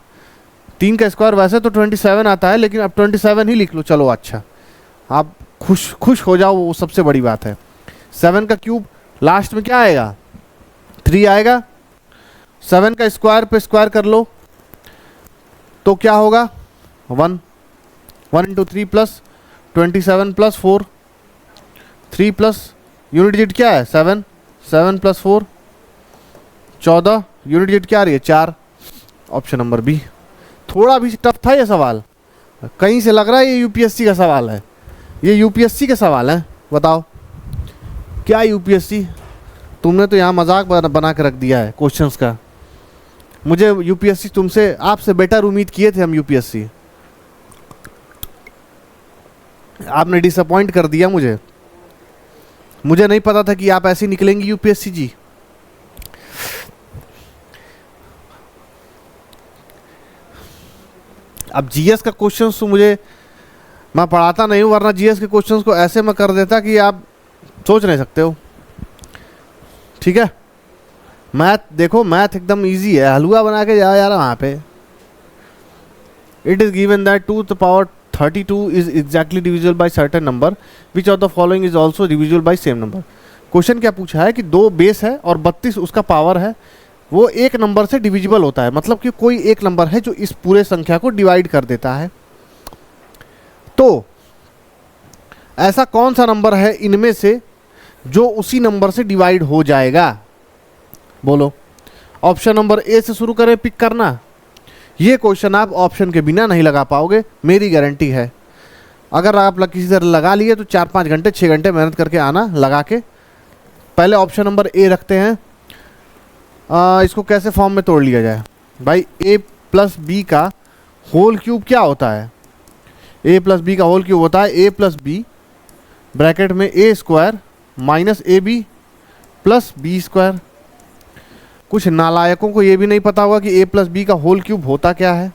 3 का स्क्वायर वैसे तो 27 आता है, लेकिन अब 27 ही लिख लो, चलो अच्छा, आप खुश हो जाओ, वो सबसे बड़ी बात है। 7 का क्यूब लास्ट में क्या आएगा, 3 आएगा। 7 का स्क्वायर पे स्क्वायर कर लो तो क्या होगा, 1 1 into 3 plus 27 plus 4, 3 plus unit digit क्या है 7, 7 प्लस 4 14, यूनिट डिजिट क्या आ रही है 4। Option number B. थोड़ा भी टफ था ये सवाल, कहीं से लग रहा है ये यूपीएससी का सवाल है, ये यूपीएससी के सवाल हैं। बताओ क्या यूपीएससी, तुमने तो यहाँ मजाक बना के रख दिया है क्वेश्चंस का। मुझे यूपीएससी तुमसे, आपसे बेटर उम्मीद किए थे हम यूपीएससी, आपने डिसअपॉइंट कर दिया मुझे। मुझे नहीं पता था कि आप ऐसी निकलेंगी यूपीएससी जी। अब जीएस का क्वेश्चंस तो मुझे, मैं पढ़ाता नहीं हूँ, वरना जीएस के क्वेश्चंस को ऐसे मैं कर देता कि आप सोच नहीं सकते हो। ठीक है, मैथ देखो, मैथ एकदम इजी है, हलवा बना के जाओ यार वहाँ पे। It is given that 2 to the power 32 is exactly divisible by certain number, which of the following is also divisible by same number. Question क्या पूछा है कि 2 बेस है और 32 उसका पावर है, वो एक नंबर से डिविजिबल होता है, मतलब कि कोई एक नंबर है जो इस पूरे संख्या को डिवाइड कर देता है। तो ऐसा कौन सा नंबर है इनमें से जो उसी नंबर से डिवाइड हो जाएगा? बोलो। ऑप्शन नंबर ए से शुरू करें पिक करना। ये क्वेश्चन आप ऑप्शन के बिना नहीं लगा पाओगे, मेरी गारंटी है। अगर आप किसी तरह लगा लिए तो 4-5 घंटे 6 घंटे मेहनत करके आना लगा के। पहले ऑप्शन नंबर ए रखते हैं। इसको कैसे फॉर्म में तोड़ लिया जाए भाई? ए प्लस बी का होल क्यूब क्या होता है? ए प्लस बी का होल क्यूब होता है ए प्लस बी ब्रैकेट में A square minus A B plus B square. कुछ नालायकों को ये भी नहीं पता होगा कि ए प्लस बी का होल क्यूब होता क्या है।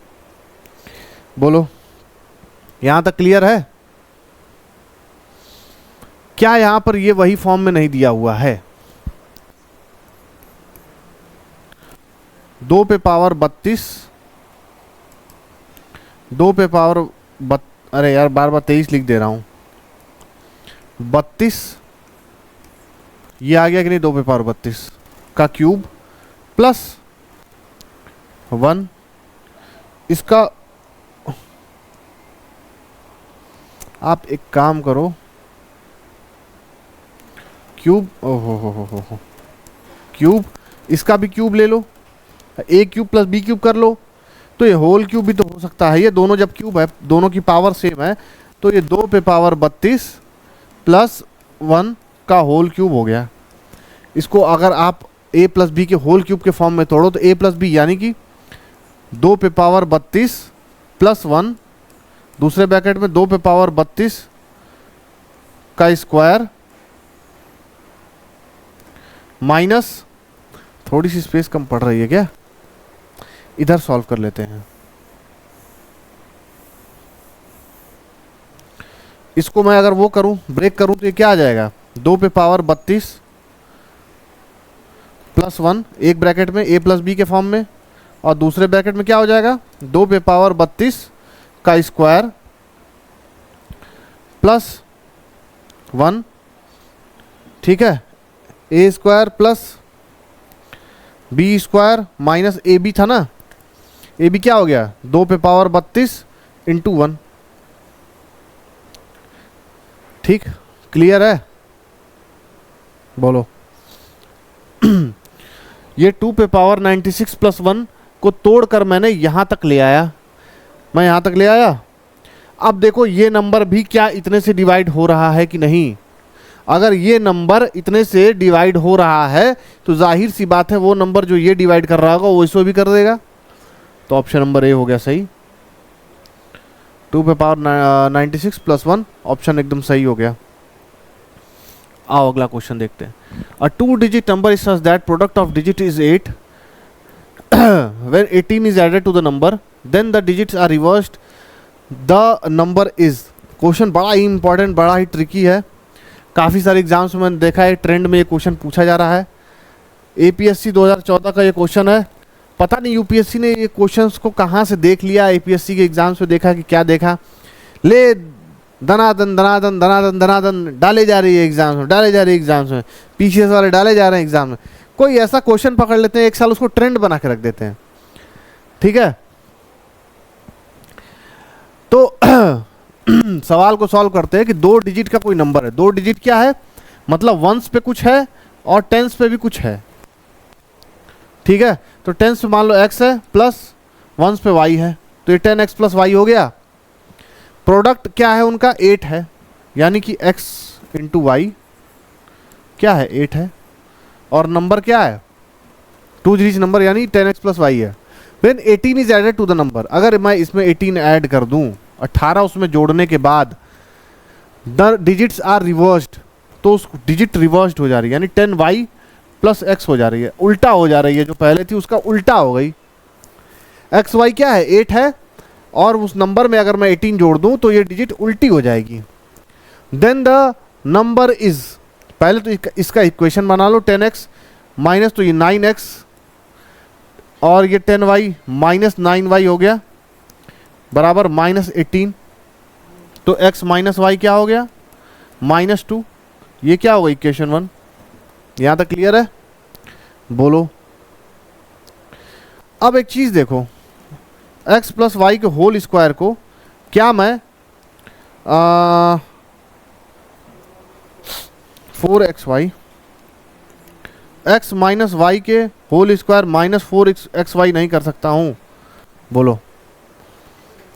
बोलो, यहां तक क्लियर है? क्या यहां पर ये वही फॉर्म में नहीं दिया हुआ है? 2 पे पावर 32, 2 पे पावर अरे यार बार बार 23 लिख दे रहा हूं। 32 ये आ गया कि नहीं? 2 पे पावर 32 का क्यूब प्लस 1 इसका। आप एक काम करो, क्यूब हो क्यूब इसका भी क्यूब ले लो, ए क्यूब प्लस बी क्यूब कर लो, तो ये होल क्यूब भी तो हो सकता है। ये दोनों जब क्यूब है, दोनों की पावर सेम है, तो ये 2 पे पावर 32 प्लस 1 का होल क्यूब हो गया। इसको अगर आप ए प्लस बी के होल क्यूब के फॉर्म में तोड़ो तो ए प्लस बी यानी कि 2 पे पावर 32 प्लस 1 दूसरे ब्रैकेट में 2 पे पावर 32 का स्क्वायर माइनस, थोड़ी सी स्पेस कम पड़ रही है क्या? इधर सॉल्व कर लेते हैं। इसको मैं अगर वो करूं, ब्रेक करूं, तो ये क्या आ जाएगा? 2 पे पावर 32 प्लस 1 एक ब्रैकेट में ए प्लस बी के फॉर्म में, और दूसरे ब्रैकेट में क्या हो जाएगा? 2 पे पावर 32 का स्क्वायर प्लस 1, ठीक है, A square plus B square minus A B था ना, ए बी क्या हो गया? 2 पे पावर 32 इंटू 1। ठीक, क्लियर है? बोलो। ये 2 पे पावर 96 प्लस 1 को तोड़कर मैंने यहां तक ले आया, मैं यहां तक ले आया। अब देखो ये नंबर भी क्या इतने से डिवाइड हो रहा है कि नहीं? अगर ये नंबर इतने से डिवाइड हो रहा है तो जाहिर सी बात है वो नंबर जो ये डिवाइड कर रहा होगा वो इसको भी कर देगा। तो ऑप्शन नंबर ए हो गया सही। 2 पे पावर 96 प्लस 1 ऑप्शन एकदम सही हो गया। आओ अगला क्वेश्चन देखते हैं। अ 2 digit number is such that product of digit is 8 when 18 is added to the number then the digits are reversed the number is। Question बड़ा ही इंपॉर्टेंट, बड़ा ही ट्रिकी है। काफ़ी सारे एग्जाम्स में मैंने देखा है ट्रेंड में ये क्वेश्चन पूछा जा रहा है। APSC 2014 का ये क्वेश्चन है। पता नहीं यूपीएससी ने ये क्वेश्चंस को कहाँ से देख लिया, APSC के एग्जाम्स में देखा कि क्या देखा, ले धनाधन धनाधन धनाधन धनाधन डाले जा रही है एग्जाम्स में, डाले जा रही है एग्जाम्स में, पीसीएस वाले डाले जा रहे हैं एग्जाम में। कोई ऐसा क्वेश्चन पकड़ लेते हैं, एक साल उसको ट्रेंड बना के रख देते हैं। ठीक है, तो सवाल को सॉल्व करते हैं कि 2 डिजिट का कोई नंबर है। 2 डिजिट क्या है? मतलब वंस पे कुछ है और टेंस पे भी कुछ है। ठीक है, तो टेंस पे मान लो x है प्लस वंस पे y है, तो ये 10x प्लस y हो गया। प्रोडक्ट क्या है उनका? 8 है, यानी कि x इंटू वाई क्या है? 8 है। और नंबर क्या है? 2 डिजिट नंबर यानी 10x प्लस y है। When 18 is added to the number, अगर मैं इसमें 18 ऐड कर दूं, 18 उसमें जोड़ने के बाद द डिजिट्स आर रिवर्स्ड, तो उस डिजिट रिवर्स्ड हो जा रही है, यानी 10y प्लस x हो जा रही है, उल्टा हो जा रही है। जो पहले थी उसका उल्टा हो गई। एक्स वाई क्या है? 8 है, और उस नंबर में अगर मैं 18 जोड़ दूं तो ये डिजिट उल्टी हो जाएगी। देन द नंबर इज, पहले तो इसका इक्वेशन बना लो, 10x माइनस, तो ये 9x और ये 10y माइनस 9y हो गया बराबर -18। तो x माइनस वाई क्या हो गया? -2। ये क्या होगा? इक्वेशन 1। यहां तक क्लियर है? बोलो। अब एक चीज देखो, x प्लस वाई के होल स्क्वायर को क्या मैं 4xy, x माइनस वाई के होल स्क्वायर माइनस 4xy नहीं कर सकता हूँ? बोलो।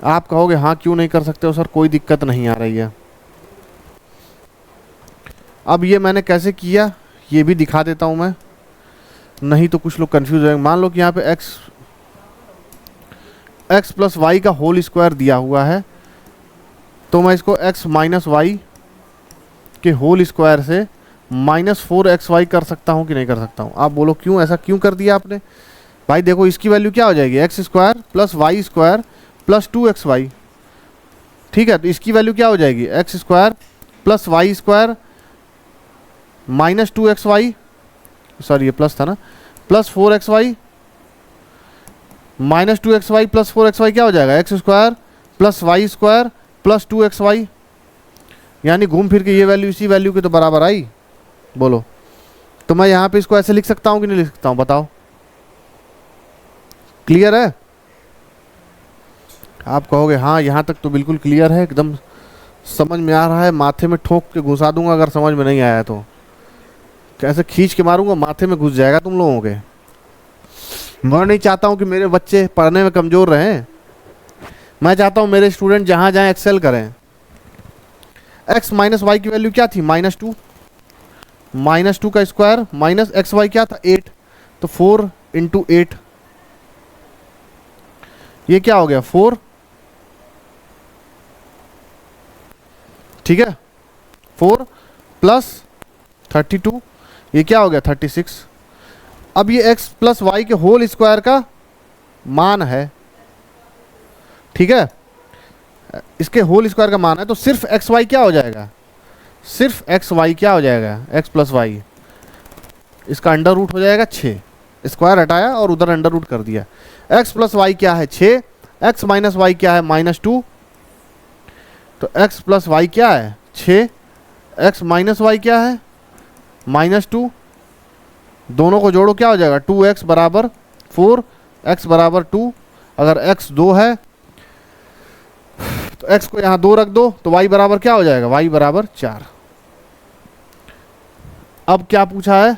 आप कहोगे हाँ क्यों नहीं कर सकते हो सर, कोई दिक्कत नहीं आ रही है। अब ये मैंने कैसे किया ये भी दिखा देता हूँ मैं, नहीं तो कुछ लोग कंफ्यूज हो जाएंगे। मान लो कि यहाँ पे x प्लस वाई का होल स्क्वायर दिया हुआ है, तो मैं इसको x माइनस वाई के होल स्क्वायर से माइनस 4xy कर सकता हूँ कि नहीं कर सकता हूँ? आप बोलो क्यों, ऐसा क्यों कर दिया आपने? भाई देखो इसकी वैल्यू क्या हो जाएगी, x square plus y square plus 2xy। ठीक है, तो इसकी वैल्यू क्या हो जाएगी, x square plus y square minus 2xy, sorry ये प्लस था ना, plus 4xy minus 2xy plus 4xy क्या हो जाएगा, x square plus y square plus 2xy। यानी घूम फिर के ये वैल्यू इसी वैल्यू के तो बराबर आई। बोलो, तो मैं यहाँ पे इसको ऐसे लिख सकता हूँ कि नहीं लिख सकता हूँ? बताओ, क्लियर है? आप कहोगे हाँ यहाँ तक तो बिल्कुल क्लियर है, एकदम समझ में आ रहा है, माथे में ठोक के घुसा दूंगा अगर समझ में नहीं आया तो। कैसे खींच के मारूंगा, माथे में घुस जाएगा तुम लोगों के। मैं नहीं चाहता हूँ कि मेरे बच्चे पढ़ने में कमज़ोर रहें, मैं चाहता हूँ मेरे स्टूडेंट जहाँ जाएँ एक्सेल करें। x माइनस वाई की वैल्यू क्या थी, -2, -2 का स्क्वायर माइनस एक्स वाई क्या था, 8, तो 4 इंटू 8, ये क्या हो गया 4, ठीक है, 4 प्लस 32, ये क्या हो गया 36। अब ये x प्लस वाई के होल स्क्वायर का मान है, ठीक है, इसके होल स्क्वायर का मान है, तो सिर्फ एक्स वाई क्या हो जाएगा, सिर्फ एक्स वाई क्या हो जाएगा, एक्स प्लस वाई, इसका अंडर रूट हो जाएगा 6, स्क्वायर हटाया और उधर अंडर रूट कर दिया। एक्स प्लस वाई क्या है 6, एक्स माइनस वाई क्या है -2, तो एक्स प्लस वाई क्या है 6, एक्स माइनस वाई क्या है -2, दोनों को जोड़ो क्या हो जाएगा 2x बराबर 4, x बराबर 2, अगर x 2 है तो x को यहाँ 2 रख दो, तो y बराबर क्या हो जाएगा, y बराबर 4। अब क्या पूछा है,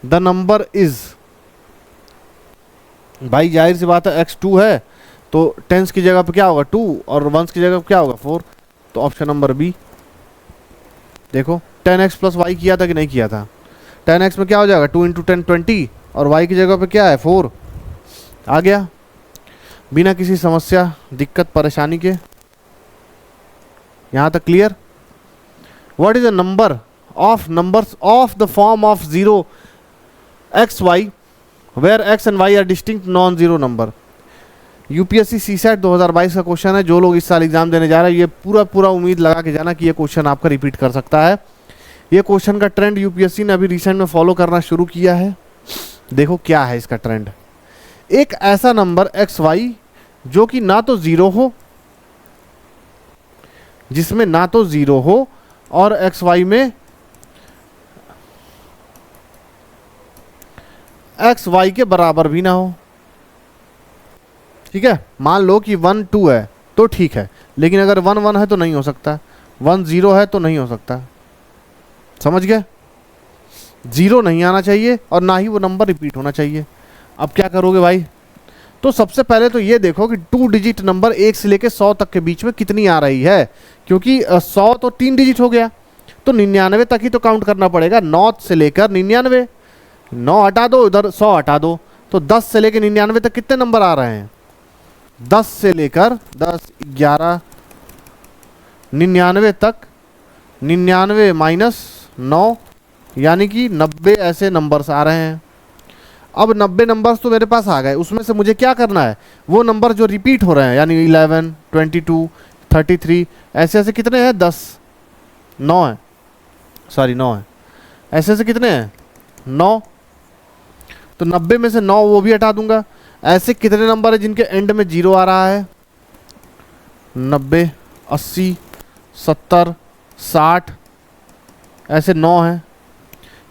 द नंबर इज, भाई जाहिर सी बात है x 2 है तो टेंस की जगह पे क्या होगा 2 और वंस की जगह पे क्या होगा 4, तो ऑप्शन नंबर बी। देखो 10x प्लस वाई किया था कि नहीं किया था, 10x में क्या हो जाएगा 2 इंटू 10 20, और y की जगह पे क्या है 4, आ गया बिना किसी समस्या दिक्कत परेशानी के। यहाँ तक clear? What is a number of numbers of the form of 0 x y where x and y are distinct non zero number. UPSC CSAT 2022 का क्वेश्चन है। जो लोग इस साल एग्जाम देने जा रहे हैं ये पूरा उम्मीद लगा के जाना कि ये क्वेश्चन आपका रिपीट कर सकता है। ये क्वेश्चन का ट्रेंड यूपीएससी ने अभी रिसेंट में फॉलो करना शुरू किया है। देखो क्या है इसका ट्रेंड, एक ऐसा नंबर एक्स वाई जो कि ना तो जीरो हो, जिसमें ना तो जीरो हो और एक्स वाई में एक्स वाई के बराबर भी ना हो। ठीक है, मान लो कि 1 2 है तो ठीक है, लेकिन अगर 1 1 है तो नहीं हो सकता, 1 0 है तो नहीं हो सकता। समझ गए? जीरो नहीं आना चाहिए और ना ही वो नंबर रिपीट होना चाहिए। अब क्या करोगे भाई, तो सबसे पहले तो ये देखो कि 2 डिजिट नंबर 1 से लेकर 100 तक के बीच में कितनी आ रही है, क्योंकि 100 तो 3 डिजिट हो गया तो 99 तक ही तो काउंट करना पड़ेगा। 9 से लेकर 99, 9 हटा दो इधर 100 हटा दो, तो 10 से लेकर 99 तक कितने नंबर आ रहे हैं, 10 से लेकर 10 11 99 तक, 99 माइनस 9 यानी कि 90 ऐसे नंबर्स आ रहे हैं। अब 90 नंबर्स तो मेरे पास आ गए, उसमें से मुझे क्या करना है, वो नंबर जो रिपीट हो रहे हैं यानी 11 22 33 ऐसे ऐसे कितने हैं 10 9 है, सॉरी 9 है, ऐसे ऐसे कितने हैं 9, तो 90 में से 9 वो भी हटा दूंगा। ऐसे कितने नंबर है जिनके एंड में 0 आ रहा है, 90 80 70 60 ऐसे 9 है,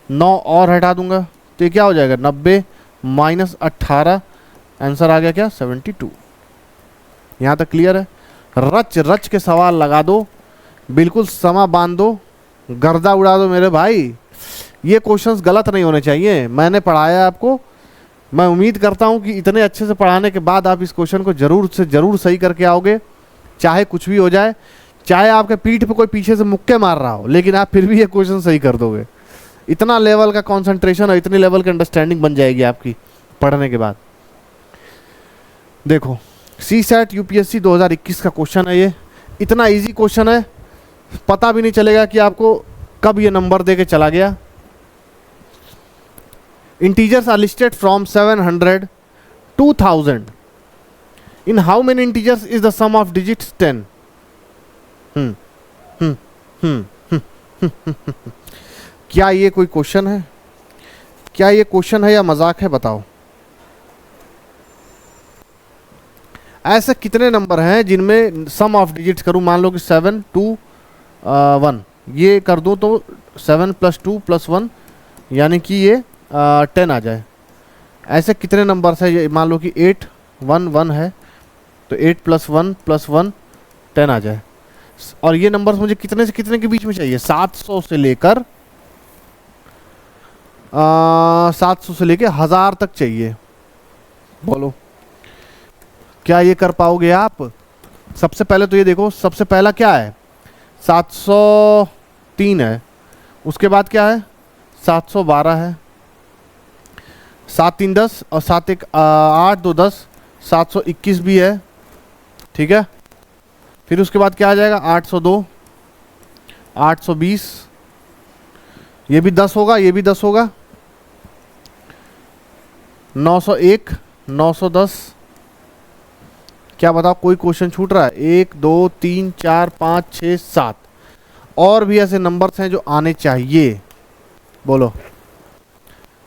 9 और हटा दूंगा तो ये क्या हो जाएगा 90 माइनस 18, आंसर आ गया क्या 72। यहाँ तक क्लियर है? रच रच के सवाल लगा दो, बिल्कुल समा बांध दो, गर्दा उड़ा दो मेरे भाई। ये क्वेश्चंस गलत नहीं होने चाहिए, मैंने पढ़ाया आपको। मैं उम्मीद करता हूँ कि इतने अच्छे से पढ़ाने के बाद आप इस क्वेश्चन को ज़रूर से ज़रूर सही करके आओगे, चाहे कुछ भी हो जाए, चाहे आपके पीठ पे कोई पीछे से मुक्के मार रहा हो, लेकिन आप फिर भी ये क्वेश्चन सही कर दोगे। इतना लेवल का कंसंट्रेशन और इतनी लेवल की अंडरस्टैंडिंग बन जाएगी आपकी पढ़ने के बाद। देखो CSAT UPSC 2021 का क्वेश्चन है ये। इतना इजी क्वेश्चन है, पता भी नहीं चलेगा कि आपको कब ये नंबर दे के चला गया। Integers are listed from 700 to 1000. In how many integers is the sum of digits 10? क्या ये कोई क्वेश्चन है? क्या ये क्वेश्चन है या मजाक है? बताओ। ऐसे कितने नंबर हैं जिनमें सम ऑफ डिजिट्स करूं, मान लो कि 7 2 1 ये कर दूं तो 7 + 2 + 1 यानी कि ये 10 आ जाए। ऐसे कितने नंबर्स है? मान लो कि 8 1 1 है तो 8 + 1 + 1 10 आ जाए। और ये नंबर्स मुझे कितने से कितने के बीच में चाहिए? 700 से लेकर 1000 तक चाहिए। बोलो क्या ये कर पाओगे आप? सबसे पहले तो ये देखो, सबसे पहला क्या है? 703 है। उसके बाद क्या है? 712 है। 7 3 10 और 7 1 8 2 10 721 भी है, ठीक है। फिर उसके बाद क्या आ जाएगा? 802 820, ये भी 10 होगा, ये भी 10 होगा। 901 910। क्या बताओ कोई क्वेश्चन छूट रहा है? 1 2 3 4 5 6 7 और भी ऐसे नंबर्स हैं जो आने चाहिए। बोलो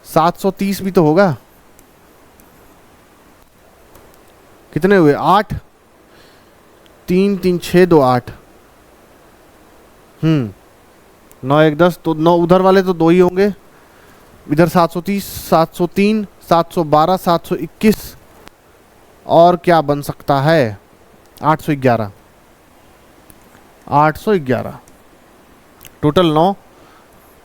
730 भी तो होगा। कितने हुए? 8 3 3 6 2 8। 9 1 10 तो 9 उधर वाले तो 2 ही होंगे। इधर 730 703 712 721 और क्या बन सकता है? 811 811 टोटल 9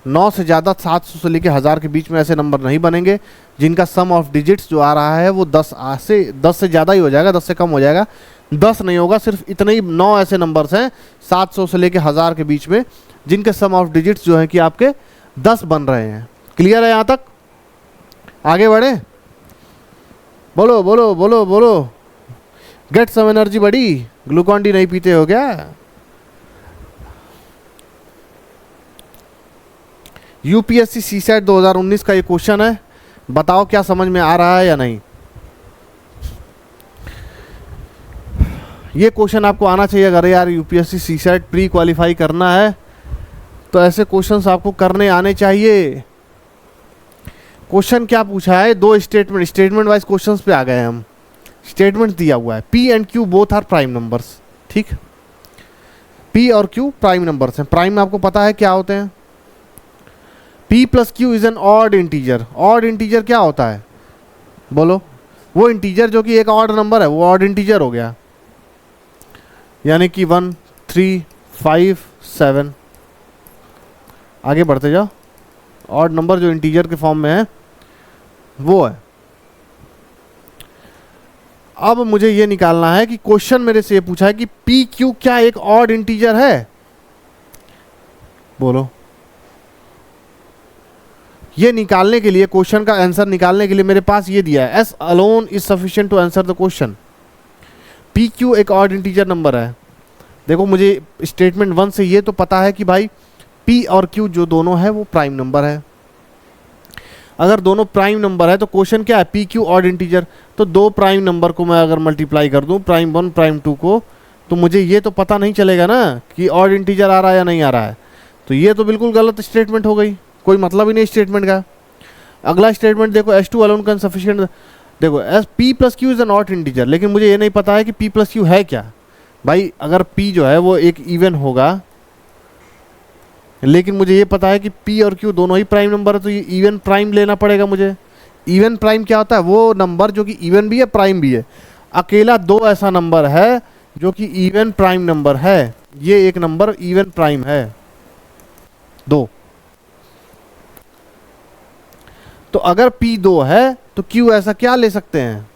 9 से ज़्यादा 700 से लेकर 1000 के बीच में ऐसे नंबर नहीं बनेंगे जिनका सम ऑफ डिजिट्स जो आ रहा है वो 10 से ज़्यादा ही हो जाएगा, 10 से कम हो जाएगा। 10 नहीं होगा, सिर्फ इतने ही 9 ऐसे नंबर्स हैं 700 से लेकर 1000 के बीच में जिनके सम ऑफ डिजिट्स जो है कि आपके 10 बन रहे हैं। क्लियर है यहाँ तक? आगे बढ़े? बोलो बोलो बोलो बोलो। गेट सम एनर्जी बड़ी। ग्लूकॉन डी नहीं पीते हो क्या? यूपीएससी सीसैट 2019 का ये क्वेश्चन है, बताओ क्या समझ में आ रहा है या नहीं। ये क्वेश्चन आपको आना चाहिए। अगर यार यूपीएससी सीसैट प्री क्वालिफाई करना है तो ऐसे क्वेश्चंस आपको करने आने चाहिए। क्वेश्चन क्या पूछा है? 2 स्टेटमेंट वाइज क्वेश्चंस पे आ गए हम। स्टेटमेंट दिया हुआ है P and Q both are prime numbers, ठीक। P और Q प्राइम नंबर्स हैं। प्राइम आपको पता है क्या होते हैं? P + Q is an odd integer. Odd integer क्या होता है? बोलो। वो इंटीजर जो कि एक ऑड नंबर है वो ऑड इंटीजर हो गया, यानी कि 1 3 5 7। आगे बढ़ते जाओ। ऑड नंबर जो इंटीजर के फॉर्म में है वो है। अब मुझे ये निकालना है कि क्वेश्चन मेरे से ये पूछा है कि पी क्यू क्या एक ऑड इंटीजर है? बोलो। ये निकालने के लिए, क्वेश्चन का आंसर निकालने के लिए मेरे पास ये दिया है, S alone is sufficient to answer the question. P Q एक ऑड इंटीजर नंबर है। देखो मुझे स्टेटमेंट 1 से ये तो पता है कि भाई P और Q जो दोनों है वो प्राइम नंबर है। अगर दोनों प्राइम नंबर है तो क्वेश्चन क्या है? P Q odd integer. तो 2 प्राइम नंबर को मैं अगर मल्टीप्लाई कर दूं, प्राइम 1 प्राइम 2 को, तो मुझे ये तो पता नहीं चलेगा ना कि ऑड इंटीजर आ रहा है या नहीं आ रहा है। तो ये तो बिल्कुल गलत स्टेटमेंट हो गई, कोई मतलब ही नहीं स्टेटमेंट का। अगला स्टेटमेंट देखो, S2 अलोन कैन सफिशिएंट। देखो P + Q is an odd integer, लेकिन मुझे ये नहीं पता है कि P + Q है क्या। भाई अगर P जो है वो एक इवन होगा, लेकिन मुझे ये पता है कि P और Q दोनों ही प्राइम नंबर है, तो ये इवन प्राइम लेना पड़ेगा मुझे। इवन प्राइम क्या होता है? वो नंबर जो कि इवन भी है प्राइम भी है। अकेला 2 ऐसा नंबर है जो कि इवन प्राइम नंबर है। ये एक नंबर इवन प्राइम है। 2। तो अगर P 2 है तो Q ऐसा क्या ले सकते हैं,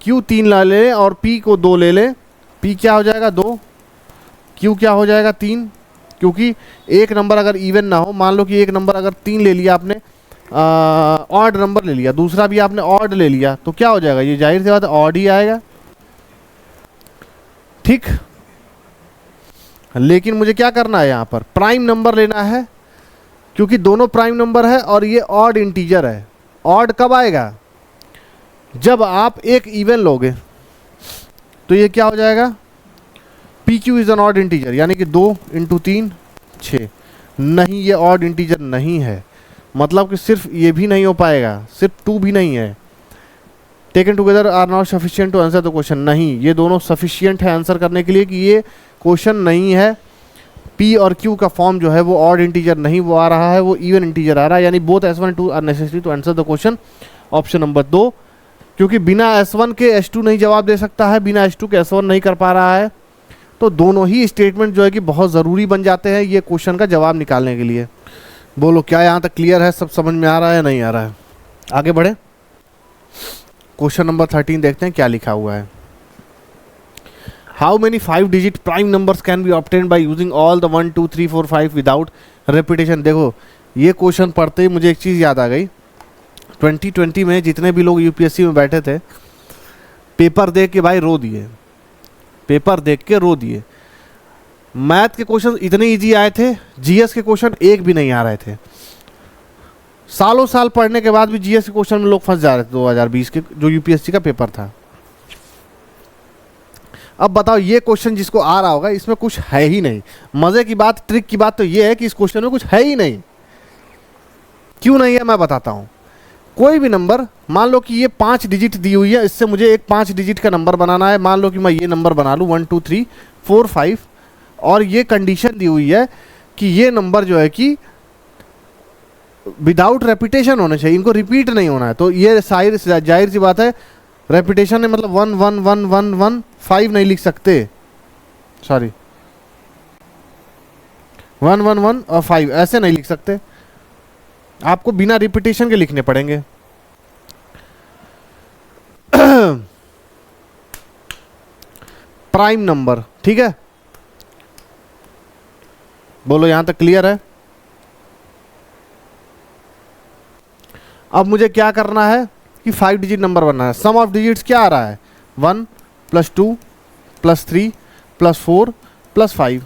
Q 3 ला ले और P को 2 ले ले। P क्या हो जाएगा 2, Q क्या हो जाएगा 3, क्योंकि एक नंबर अगर इवन ना हो, मान लो कि एक नंबर अगर 3 ले लिया आपने, ऑड नंबर ले लिया, दूसरा भी आपने ऑड ले लिया, तो क्या हो जाएगा, ये जाहिर सी बात है ऑड ही आएगा। ठीक, लेकिन मुझे क्या करना है, यहाँ पर प्राइम नंबर लेना है, क्योंकि दोनों प्राइम नंबर है और ये ऑड इंटीजर है। ऑड कब आएगा, जब आप एक इवन लोगे, तो ये क्या हो जाएगा, PQ is an odd integer, यानी कि 2 × 3 6। नहीं, ये ऑड इंटीजर नहीं है, मतलब कि सिर्फ ये भी नहीं हो पाएगा, सिर्फ 2 भी नहीं है। Taken together are not sufficient to answer the question, नहीं, ये दोनों सफिशिएंट है आंसर करने के लिए कि ये क्वेश्चन नहीं है। P और Q का फॉर्म जो है वो ऑड इंटीजर नहीं वो आ रहा है, वो इवन इंटीजर आ रहा है, यानी both S1 2 are necessary to answer the question. Option number 2, क्योंकि बिना S1 के S2 नहीं जवाब दे सकता है, बिना S2 के S1 नहीं कर पा रहा है, तो दोनों ही स्टेटमेंट जो है कि बहुत ज़रूरी बन जाते हैं ये क्वेश्चन का जवाब निकालने के लिए। बोलो क्या यहाँ तक क्लियर है, सब समझ में आ रहा है, नहीं आ रहा है? आगे बढ़े, क्वेश्चन नंबर 13 देखते हैं क्या लिखा हुआ है। How many 5 digit prime numbers can be obtain by using all the 1 2 3 4 5 without repetition. देखो ये क्वेश्चन पढ़ते ही मुझे एक चीज़ याद आ गई। 2020 में जितने भी लोग यूपीएससी में बैठे थे, पेपर देख के भाई रो दिए, पेपर देख के रो दिए। मैथ के क्वेश्चन इतने इजी आए थे, जीएस के क्वेश्चन एक भी नहीं आ रहे थे। सालों साल पढ़ने के बाद भी जीएस के क्वेश्चन में लोग फंस जा रहे थे। 2020 के जो यूपीएससी का पेपर था। अब बताओ ये क्वेश्चन जिसको आ रहा होगा इसमें कुछ है ही नहीं। मजे की बात, ट्रिक की बात तो ये है कि इस क्वेश्चन में कुछ है ही नहीं। क्यों नहीं है मैं बताता हूं। कोई भी नंबर, मान लो कि ये 5 डिजिट दी हुई है, इससे मुझे एक 5 डिजिट का नंबर बनाना है। मान लो कि मैं ये नंबर बना लूँ 1 2 3 4 5, और ये कंडीशन दी हुई है कि ये नंबर जो है कि विदाउट रेपिटेशन होने चाहिए, इनको रिपीट नहीं होना है। तो ये जाहिर सी बात है रेपिटेशन है, मतलब 1 1 1 1 1 5 नहीं लिख सकते, सॉरी 1 1 1 और 5 ऐसे नहीं लिख सकते, आपको बिना रिपीटेशन के लिखने पड़ेंगे। प्राइम नंबर, ठीक है, बोलो यहां तक क्लियर है? अब मुझे क्या करना है कि 5 डिजिट नंबर बनना है। सम ऑफ डिजिट्स क्या आ रहा है, 1 + 2 + 3 + 4 + 5,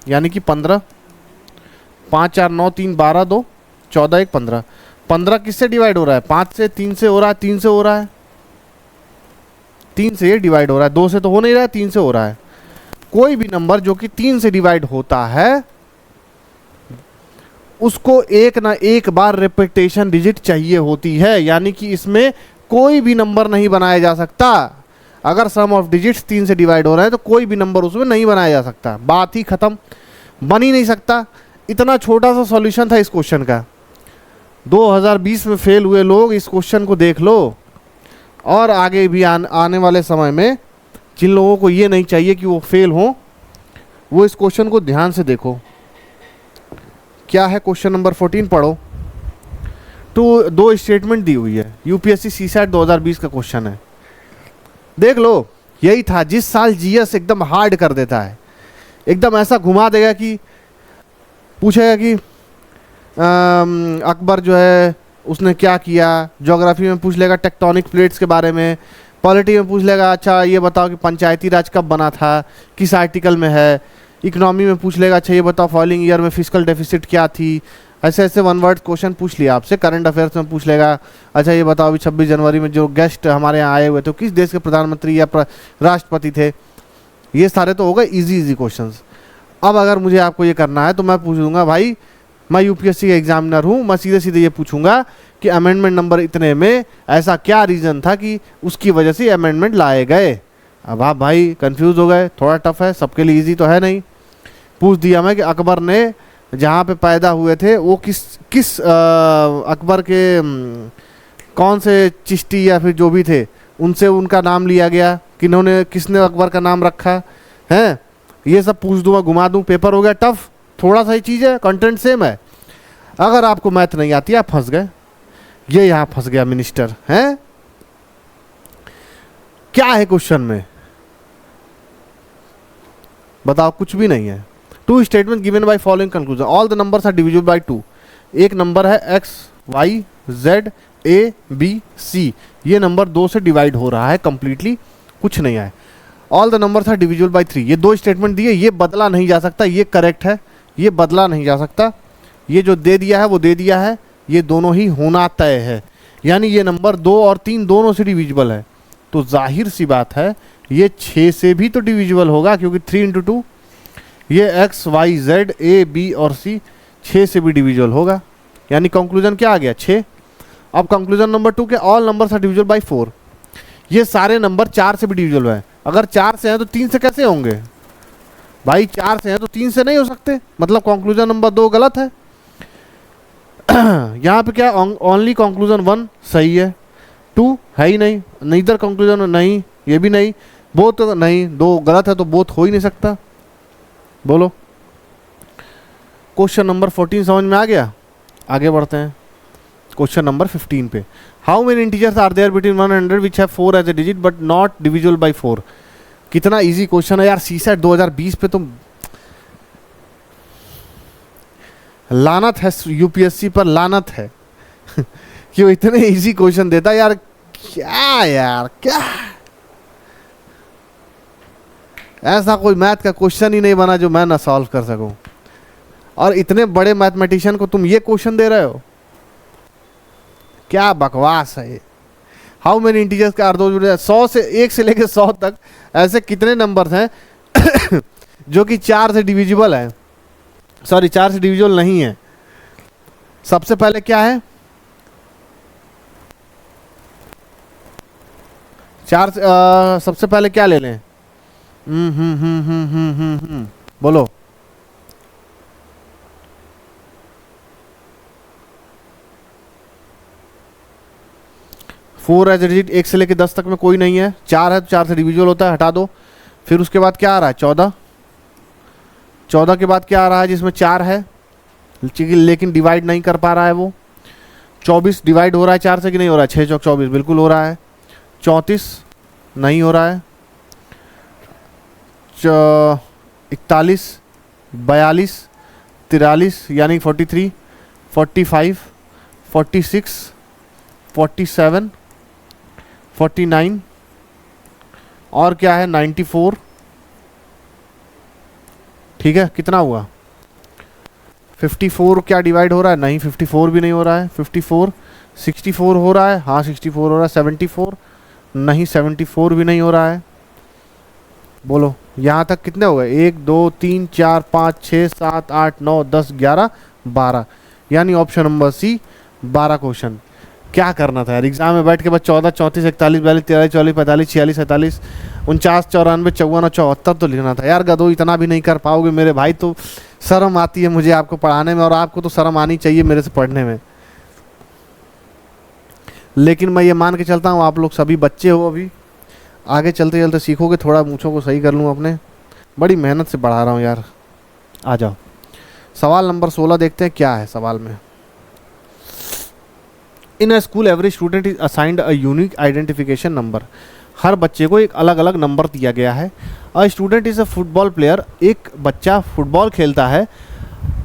यानी कि 15। 5 4 9 3 12 2 14 1 15। 15 किससे डिवाइड हो रहा है, 5 से, 3 से हो रहा है, 3 से हो रहा है, 3 से ये डिवाइड हो रहा है, 2 से तो हो नहीं रहा है, 3 से हो रहा है। कोई भी नंबर जो कि 3 से डिवाइड होता है उसको एक ना एक बार रिपीटेशन डिजिट चाहिए होती है, यानी कि इसमें कोई भी नंबर नहीं बनाया जा सकता। अगर सम ऑफ डिजिट्स 3 से डिवाइड हो रहा है तो कोई भी नंबर उसमें नहीं बनाया जा सकता, बात ही खत्म, बन ही नहीं सकता। इतना छोटा सा सॉल्यूशन था इस क्वेश्चन का। 2020 में फेल हुए लोग इस क्वेश्चन को देख लो, और आगे भी आने वाले समय में जिन लोगों को ये नहीं चाहिए कि वो फेल हों, वो इस क्वेश्चन को ध्यान से देखो। क्या है क्वेश्चन नंबर 14 पढ़ो। तो 2 स्टेटमेंट दी हुई है, यूपीएससी सीसैट 2020 का क्वेश्चन है, देख लो। यही था जिस साल जीएस एकदम हार्ड कर देता है, एकदम ऐसा घुमा देगा कि पूछेगा कि अकबर जो है उसने क्या किया। ज्योग्राफी में पूछ लेगा टेक्टोनिक प्लेट्स के बारे में, पॉलिटी में पूछ लेगा अच्छा ये बताओ कि पंचायती राज कब बना था, किस आर्टिकल में है। इकोनॉमी में पूछ लेगा अच्छा ये बताओ फॉलोइंग ईयर में फिस्कल डेफिसिट क्या थी। ऐसे ऐसे 1 वर्ड क्वेश्चन पूछ लिया आपसे। करंट अफेयर्स में पूछ लेगा अच्छा ये बताओ अभी 26 जनवरी में जो गेस्ट हमारे यहाँ आए हुए थे किस देश के प्रधानमंत्री या राष्ट्रपति थे। ये सारे तो हो गए इजी क्वेश्चंस। अब अगर मुझे आपको ये करना है तो मैं पूछ दूंगा भाई, मैं यूपीएससी का एग्जामिनर हूँ, मैं सीधे सीधे ये पूछूंगा कि अमेंडमेंट नंबर इतने में ऐसा क्या रीज़न था कि उसकी वजह से अमेंडमेंट लाए गए। अब आप भाई कंफ्यूज हो गए, थोड़ा टफ है, सबके लिए इजी तो है नहीं। पूछ दिया मैं कि अकबर ने जहाँ पे पैदा हुए थे वो किस अकबर के कौन से चिश्ती या फिर जो भी थे उनसे उनका नाम लिया गया, किसने अकबर का नाम रखा है। ये सब पूछ दूंगा, घुमा दूं, पेपर हो गया टफ, थोड़ा सा ही चीज़ है, कंटेंट सेम है। अगर आपको मैथ नहीं आती आप फंस गए। ये यहाँ फंस गया मिनिस्टर हैं। क्या है क्वेश्चन में बताओ, कुछ भी नहीं है। Two statement given by following conclusion, all the numbers are divisible by 2। एक नंबर है X Y Z A B C, ये नंबर 2 से डिवाइड हो रहा है कंप्लीटली, कुछ नहीं है। All the numbers are divisible by 3, ये 2 स्टेटमेंट दिए, ये बदला नहीं जा सकता, ये करेक्ट है, ये बदला नहीं जा सकता। ये जो दे दिया है वो दे दिया है, ये दोनों ही होना तय है, यानी ये नंबर 2 और 3 दोनों से डिविजिबल है। तो जाहिर सी बात है ये 6 से भी तो डिविजिबल होगा, क्योंकि 3 इंटू 2 ये X Y Z A B और सी 6 से भी डिविजिबल होगा, यानी कंक्लूजन क्या आ गया 6। अब कंक्लूजन नंबर 2 के all numbers are divisible by 4, ये सारे नंबर 4 से भी डिविजिबल है। अगर 4 से हैं तो 3 से कैसे होंगे भाई, 4 से हैं तो 3 से नहीं हो सकते, मतलब कंक्लूजन नंबर 2 गलत है। यहाँ पे क्या ओनली कंक्लूजन 1 सही है, 2 है ही नहीं, नीदर कंक्लूजन नहीं, ये भी नहीं, बोथ नहीं, 2 गलत है तो बोथ हो ही नहीं सकता। बोलो क्वेश्चन नंबर 14 समझ में आ गया। आगे बढ़ते हैं क्वेश्चन नंबर 15 पे। How many integers are there between 100 which have 4 as a digit but not divisible by 4। कितना इजी क्वेश्चन है यार, सीसेट 2020 पे तो लानत है, यूपीएससी पर लानत है कि वो इतने इजी क्वेश्चन देता यार। क्या यार, क्या ऐसा कोई मैथ का क्वेश्चन ही नहीं बना जो मैं ना सॉल्व कर सकूं, और इतने बड़े मैथमेटिशियन को तुम ये क्वेश्चन दे रहे हो, क्या बकवास है ये। हाउ मेनी इंटीजर्स का 100 से 1 से लेकर 100 तक ऐसे कितने नंबर्स हैं जो कि 4 से डिविजिबल है, सॉरी 4 से डिविजिबल नहीं है। सबसे पहले क्या है, 4 सबसे पहले क्या ले लें, बोलो। फोर एज डिजिट 1 से लेके 10 तक में कोई नहीं है, 4 है तो 4 से डिविजिबल होता है, हटा दो। फिर उसके बाद क्या आ रहा है 14, 14 के बाद क्या आ रहा है जिसमें 4 है लेकिन डिवाइड नहीं कर पा रहा है वो। 24 डिवाइड हो रहा है 4 से कि नहीं हो रहा है, 6 चौक 24 बिल्कुल हो रहा है। 34 नहीं हो रहा है। 41 42 43 यानी 43 45 46 47 49 और क्या है 94। ठीक है, कितना हुआ 54 क्या डिवाइड हो रहा है, नहीं 54 भी नहीं हो रहा है। 54 64 हो रहा है, हाँ 64 हो रहा है। 74 नहीं, 74 भी नहीं हो रहा है। बोलो यहाँ तक कितने हो गए, 1 2 3 4 5 6 7 8 9 10 11 12, यानी ऑप्शन नंबर सी 12 क्वेश्चन। क्या करना था यार एग्जाम में बैठ के बस 14 34 41 42 43 44 45 46 47 49 94 54 और 74 तो लिखना था यार। गदो इतना भी नहीं कर पाओगे मेरे भाई, तो शर्म आती है मुझे आपको पढ़ाने में, और आपको तो शर्म आनी चाहिए मेरे से पढ़ने में। लेकिन मैं ये मान के चलता हूँ आप लोग सभी बच्चे हो, अभी आगे चलते चलते सीखोगे, थोड़ा मूँछों को सही कर लूँ अपने, बड़ी मेहनत से पढ़ा रहा हूँ यार। आ जाओ सवाल नंबर 16 देखते हैं क्या है सवाल में। In a school every student is assigned a unique identification number. हर बच्चे को एक अलग अलग नंबर दिया गया है। A student is a football player, एक बच्चा फुटबॉल खेलता है।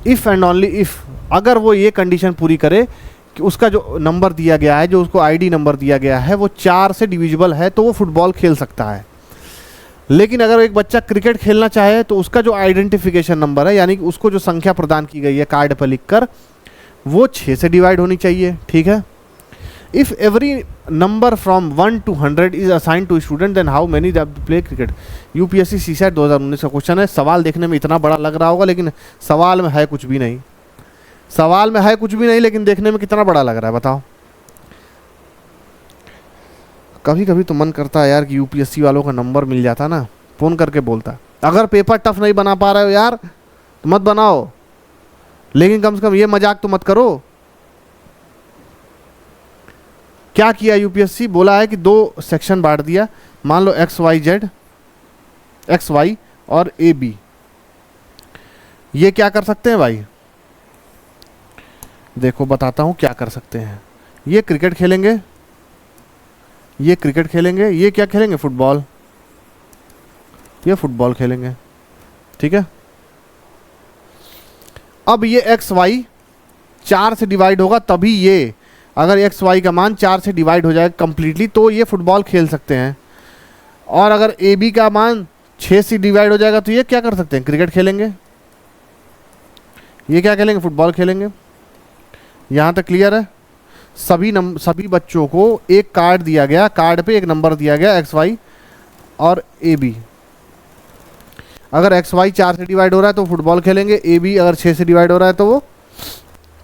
इफ़ एंड ओनली इफ़, अगर वो ये कंडीशन पूरी करे कि उसका जो नंबर दिया गया है, जो उसको आईडी नंबर दिया गया है, वो 4 से डिविजिबल है, तो वो फुटबॉल खेल सकता है। लेकिन अगर एक बच्चा क्रिकेट खेलना चाहे तो उसका जो आइडेंटिफिकेशन नंबर है, यानी कि उसको जो संख्या प्रदान की गई है कार्ड पर लिखकर, वो 6 से डिवाइड होनी चाहिए। ठीक है। If every number from 1 to 100 is assign to student then how many play cricket. UPSC CSAT 2019 का क्वेश्चन है। सवाल देखने में इतना बड़ा लग रहा होगा, लेकिन सवाल में है कुछ भी नहीं। सवाल में है कुछ भी नहीं, लेकिन देखने में कितना बड़ा लग रहा है बताओ। कभी कभी तो मन करता है यार कि यूपीएससी वालों का नंबर मिल जाता ना, फ़ोन करके बोलता अगर पेपर टफ नहीं बना पा रहे हो यार तो मत बनाओ, लेकिन कम से कम ये मजाक तो मत करो। क्या किया यूपीएससी, बोला है कि 2 सेक्शन बांट दिया। मान लो XYZ, XY और AB। ये क्या कर सकते हैं भाई, देखो बताता हूँ क्या कर सकते हैं। ये क्रिकेट खेलेंगे, ये क्रिकेट खेलेंगे, ये क्या खेलेंगे, फुटबॉल, ये फुटबॉल खेलेंगे, ठीक है। अब ये एक्स वाई 4 से डिवाइड होगा तभी ये, अगर एक्स वाई का मान 4 से डिवाइड हो जाएगा कंप्लीटली तो ये फुटबॉल खेल सकते हैं। और अगर ए बी का मान 6 से डिवाइड हो जाएगा तो ये क्या कर सकते हैं, क्रिकेट खेलेंगे, ये क्या खेलेंगे, फुटबॉल खेलेंगे। यहाँ तक क्लियर है। सभी बच्चों को एक कार्ड दिया गया, कार्ड पे एक नंबर दिया गया एक्स वाई और ए बी। अगर एक्स वाई 4 से डिवाइड हो रहा है तो फुटबॉल खेलेंगे, ए बी अगर 6 से डिवाइड हो रहा है तो वो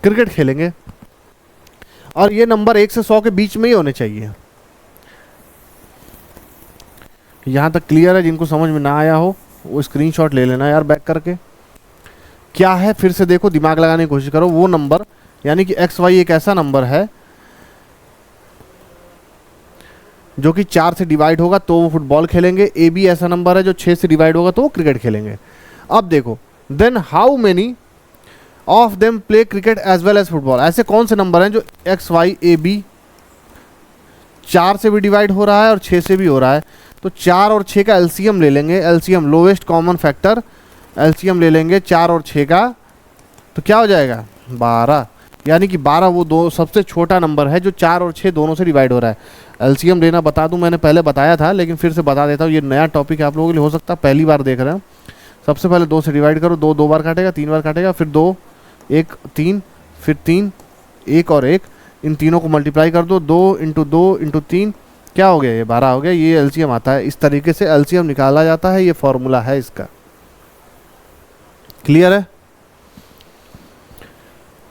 क्रिकेट खेलेंगे। और ये नंबर 1 से 100 के बीच में ही होने चाहिए। यहाँ तक क्लियर है। जिनको समझ में ना आया हो वो स्क्रीनशॉट ले लेना यार बैक करके। क्या है फिर से देखो, दिमाग लगाने की कोशिश करो। वो नंबर यानी कि एक्स वाई एक ऐसा नंबर है जो कि 4 से डिवाइड होगा तो वो फुटबॉल खेलेंगे। ए बी ऐसा नंबर है जो 6 से डिवाइड होगा तो वो क्रिकेट खेलेंगे। अब देखो, then how many of them play cricket as well as football. ऐसे कौन से नंबर हैं जो एक्स वाई ए बी 4 से भी डिवाइड हो रहा है और 6 से भी हो रहा है। तो 4 और 6 का एलसीएम ले लेंगे, LCM lowest common factor, LCM ले लेंगे 4 और 6 का, तो क्या हो जाएगा 12। यानी कि 12 वो दो सबसे छोटा नंबर है जो 4 और 6 दोनों से डिवाइड हो रहा है। एलसीएम लेना बता दूं, मैंने पहले बताया था लेकिन फिर से बता देता हूँ। ये नया टॉपिक आप लोगों के लिए हो सकता है पहली बार देख रहे हो। सबसे पहले 2 से डिवाइड करो, 2 2 बार काटेगा, 3 बार काटेगा, फिर 2 1 3, फिर 3 1 और 1, इन तीनों को मल्टीप्लाई कर दो, 2 इंटू 2 इंटू 3 क्या हो गया, ये 12 हो गया। ये एलसीएम आता है। इस तरीके से एलसीएम निकाला जाता है, ये फॉर्मूला है इसका। क्लियर है।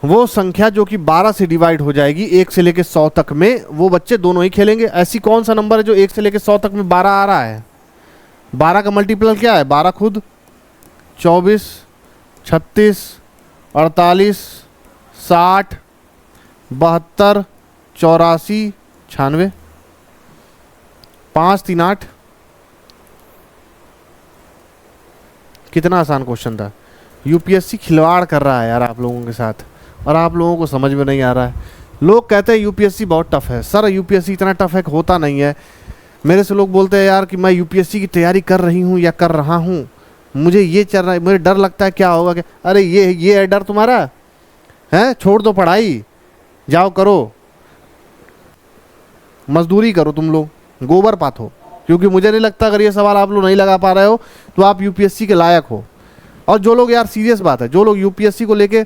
वो संख्या जो कि 12 से डिवाइड हो जाएगी 1 से लेकर 100 तक में, वो बच्चे दोनों ही खेलेंगे। ऐसी कौन सा नंबर है जो 1 से लेकर 100 तक में 12 आ रहा है। 12 का मल्टीपल क्या है, 12 खुद 24 36 48 60 72 84 96 5 3 8। कितना आसान क्वेश्चन था। यूपीएससी खिलवाड़ कर रहा है यार आप लोगों के साथ और आप लोगों को समझ में नहीं आ रहा है। लोग कहते हैं यूपीएससी बहुत टफ है। सर यूपीएससी इतना टफ है होता नहीं है। मेरे से लोग बोलते हैं यार कि मैं यूपीएससी की तैयारी कर रही हूँ या कर रहा हूँ, मुझे ये चल रहा है, मुझे डर लगता है क्या होगा क्या। अरे ये है डर तुम्हारा है, छोड़ दो पढ़ाई, जाओ करो मजदूरी करो, तुम लोग गोबर पाथो। क्योंकि मुझे नहीं लगता अगर ये सवाल आप लोग नहीं लगा पा रहे हो तो आप यूपीएससी के लायक हो। और जो लोग यार सीरियस बात है, जो लोग यूपीएससी को लेके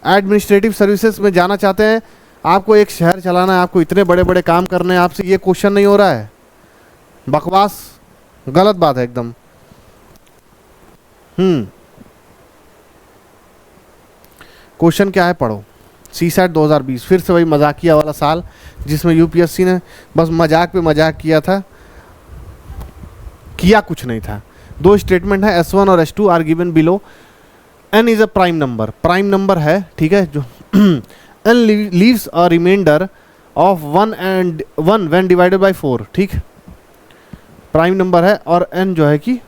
एडमिनिस्ट्रेटिव सर्विसेज में जाना चाहते हैं, आपको एक शहर चलाना है, आपको इतने बड़े बड़े काम करने हैं, आपसे ये क्वेश्चन नहीं हो रहा है, बकवास गलत बात है एकदम। क्वेश्चन क्या है पढ़ो। सीसैट 2020 फिर से वही मजाकिया वाला साल जिसमें यूपीएससी ने बस मजाक पे मजाक किया था, किया कुछ नहीं था। 2 स्टेटमेंट है, S1 और S2 are given below. n is a prime number, prime number है, ठीक है, जो n leaves a remainder of 1 when divided by 4, ठीक, प्राइम नंबर है। और n जो है कि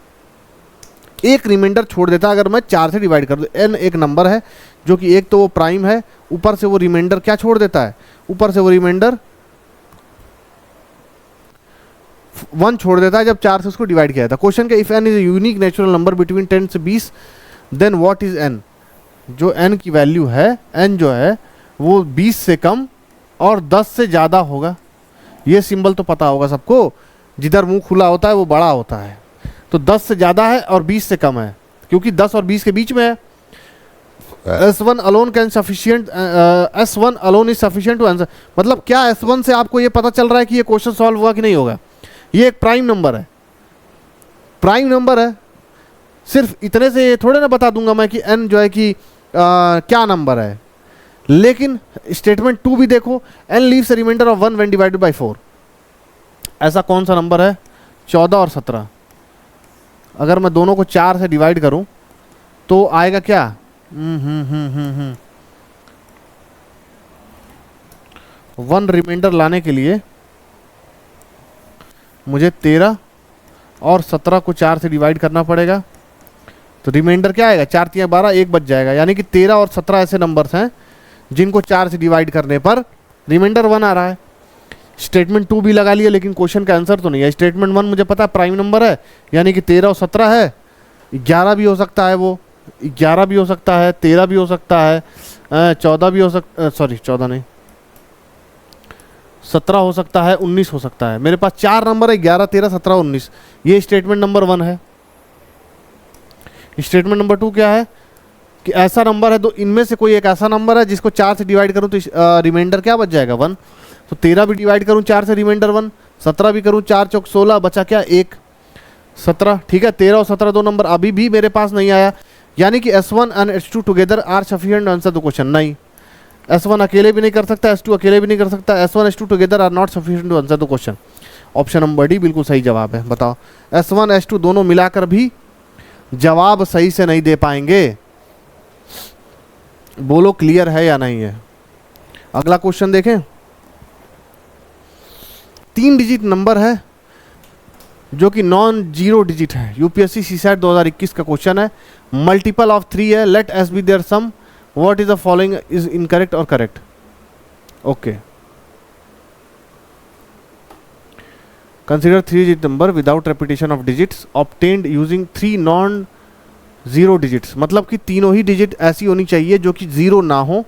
एक रिमाइंडर छोड़ देता है अगर मैं 4 से डिवाइड कर दूं। n एक नंबर है जो कि एक तो वो प्राइम है, ऊपर से वो रिमाइंडर क्या छोड़ देता है, ऊपर से वो रिमाइंडर 1 छोड़ देता है जब 4 से उसको डिवाइड किया जाता है। क्वेश्चन के if n is a unique natural number between 10 से 20 देन व्हाट इज n। जो n की वैल्यू है, n जो है वो 20 से कम और 10 से ज़्यादा होगा। ये सिंबल तो पता होगा सबको, जिधर मुंह खुला होता है वो बड़ा होता है। तो 10 से ज़्यादा है और 20 से कम है, क्योंकि 10 और 20 के बीच में है। S1 alone can sufficient, S1 alone is sufficient to answer. मतलब क्या S1 से आपको ये पता चल रहा है कि ये क्वेश्चन सॉल्व हुआ कि नहीं होगा। ये एक प्राइम नंबर है, प्राइम नंबर है। सिर्फ इतने से थोड़े ना बता दूंगा मैं कि n जो है कि क्या नंबर है। लेकिन स्टेटमेंट 2 भी देखो, n leaves a remainder of 1 when divided by 4। ऐसा कौन सा नंबर है, 14 और 17। अगर मैं दोनों को 4 से डिवाइड करूं तो आएगा क्या, 1 रिमाइंडर लाने के लिए मुझे 13 और 17 को 4 से डिवाइड करना पड़ेगा। तो रिमाइंडर क्या आएगा, 4 3 12, 1 बच जाएगा। यानी कि 13 और 17 ऐसे नंबर्स हैं जिनको 4 से डिवाइड करने पर रिमाइंडर 1 आ रहा है। स्टेटमेंट 2 भी लगा लिया, लेकिन क्वेश्चन का आंसर तो नहीं है। स्टेटमेंट 1 मुझे पता है प्राइम नंबर है, यानी कि 13 और 17 है। 11 भी हो सकता है, वो 11 भी हो सकता है, 13 भी हो सकता है, 14 भी हो सकता, सॉरी 14 नहीं, 17 हो सकता है, 19 हो सकता है। मेरे पास 4 नंबर है, 11 13 17 19। ये स्टेटमेंट नंबर 1 है। स्टेटमेंट नंबर 2 क्या है कि ऐसा नंबर है, तो इनमें से कोई एक ऐसा नंबर है जिसको 4 से डिवाइड करूं तो रिमाइंडर क्या बच जाएगा, 1। तो 13 भी डिवाइड करूं 4 से, रिमाइंडर 1। 17 भी करूं 4 चौक 16, बचा क्या, 1। 17, ठीक है। 13 और 17 दो नंबर अभी भी मेरे पास नहीं आया, यानी कि S1 and S2 together are sufficient to answer the question. नहीं, S1 अकेले भी नहीं कर सकता, S2 अकेले भी नहीं कर सकता। S1 S2 together are not sufficient to answer the question. Option number D बिल्कुल सही जवाब है। बताओ, S1 S2 दोनों मिलाकर भी जवाब सही से नहीं दे पाएंगे। बोलो क्लियर है या नहीं है। अगला क्वेश्चन देखें। 3 डिजिट नंबर है जो कि नॉन जीरो डिजिट है। यूपीएससी सीसैट 2021 का क्वेश्चन है। मल्टीपल ऑफ 3 है। Let S be their sum, what is the following is incorrect और correct. Okay, consider 3 digit number without repetition of digits obtained using 3 non zero digits. मतलब कि तीनों ही digit ऐसी होनी चाहिए जो कि जीरो ना हो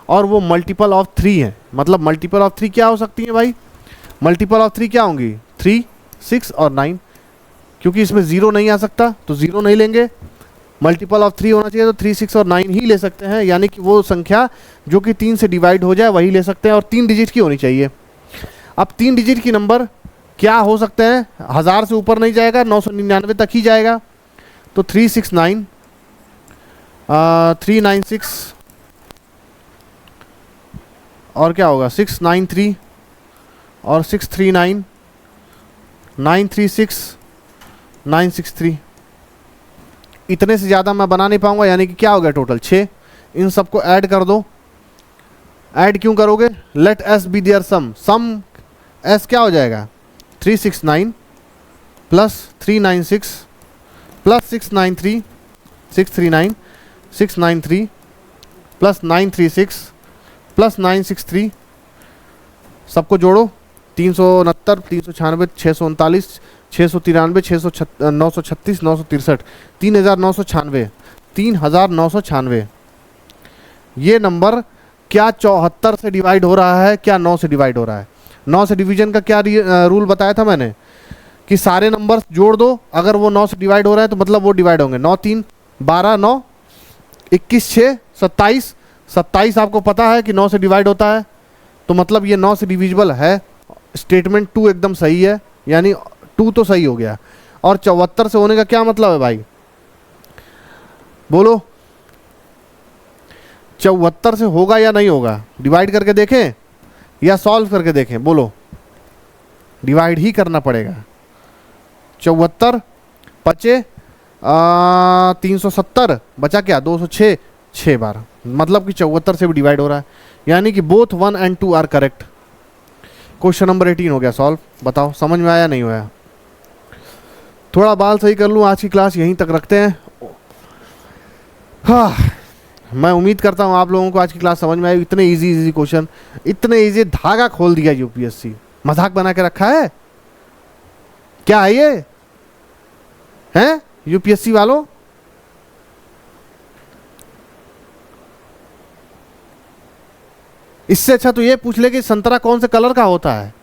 और वो मल्टीपल ऑफ 3 है। मतलब मल्टीपल ऑफ 3 क्या हो सकती है भाई, मल्टीपल ऑफ 3 क्या होंगी, 3 6 और 9। क्योंकि इसमें जीरो नहीं आ सकता तो जीरो नहीं लेंगे। मल्टीपल ऑफ 3 होना चाहिए तो 3 6 और 9 ही ले सकते हैं। यानी कि वो संख्या जो कि 3 से डिवाइड हो जाए वही ले सकते हैं और 3 डिजिट की होनी चाहिए। अब 3 डिजिट की नंबर क्या हो सकते हैं, 1000 से ऊपर नहीं जाएगा, 999 तक ही जाएगा। तो 369, 396 और क्या होगा 693 और 639, 936, 963। इतने से ज़्यादा मैं बना नहीं पाऊंगा, यानी कि क्या हो गया टोटल 6। इन सबको ऐड कर दो। ऐड क्यों करोगे, let S be their sum. Sum S क्या हो जाएगा, 369 प्लस 396 प्लस 693, 639, 693 प्लस 936 प्लस 963। सबको जोड़ो, 369, 396, 639, 693, 936, 963, 3996, 3996। ये नंबर क्या 74 से डिवाइड हो रहा है, क्या 9 से डिवाइड हो रहा है। 9 से डिवीजन का क्या रूल बताया था मैंने कि सारे नंबर जोड़ दो, अगर वो 9 से डिवाइड हो रहा है तो मतलब वो डिवाइड होंगे। 9 3 12, 9 21 6 27। 27 आपको पता है कि 9 से डिवाइड होता है, तो मतलब ये 9 से डिविजिबल है। स्टेटमेंट 2 एकदम सही है, यानी 2 तो सही हो गया। और 74 से होने का क्या मतलब है भाई, बोलो 74 से होगा या नहीं होगा। डिवाइड करके देखें या सॉल्व करके देखें, बोलो। डिवाइड ही करना पड़ेगा। 74 बचे 370, बचा क्या 206, 6 बार, मतलब कि 74 से भी डिवाइड हो रहा है। यानी कि both 1 and 2 are correct. Question number 18 हो गया सॉल्व। बताओ समझ में आया नहीं आया। थोड़ा बाल सही कर लूँ, आज की क्लास यहीं तक रखते हैं। हाँ, मैं उम्मीद करता हूँ आप लोगों को आज की क्लास समझ में आई। इतने इजी क्वेश्चन, इतने इजी, धागा खोल दिया यूपीएससी। मजाक बना के रखा है क्या है ये, हैं यूपीएससी वालों। इससे अच्छा तो ये पूछ ले कि संतरा कौन से कलर का होता है।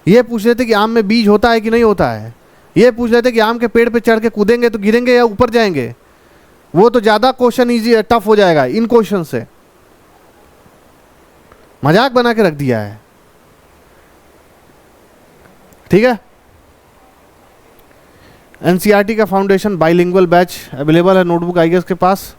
ये पूछ लेते कि आम में बीज होता है कि नहीं होता है। ये पूछ लेते कि आम के पेड़ पे चढ़ के कूदेंगे तो गिरेंगे या ऊपर जाएंगे। वो तो ज्यादा क्वेश्चन इजी टफ हो जाएगा इन क्वेश्चन से। मजाक बना के रख दिया है, ठीक है। एनसीईआरटी का फाउंडेशन बाइलिंगुअल बैच अवेलेबल है नोटबुक आईगेस के पास।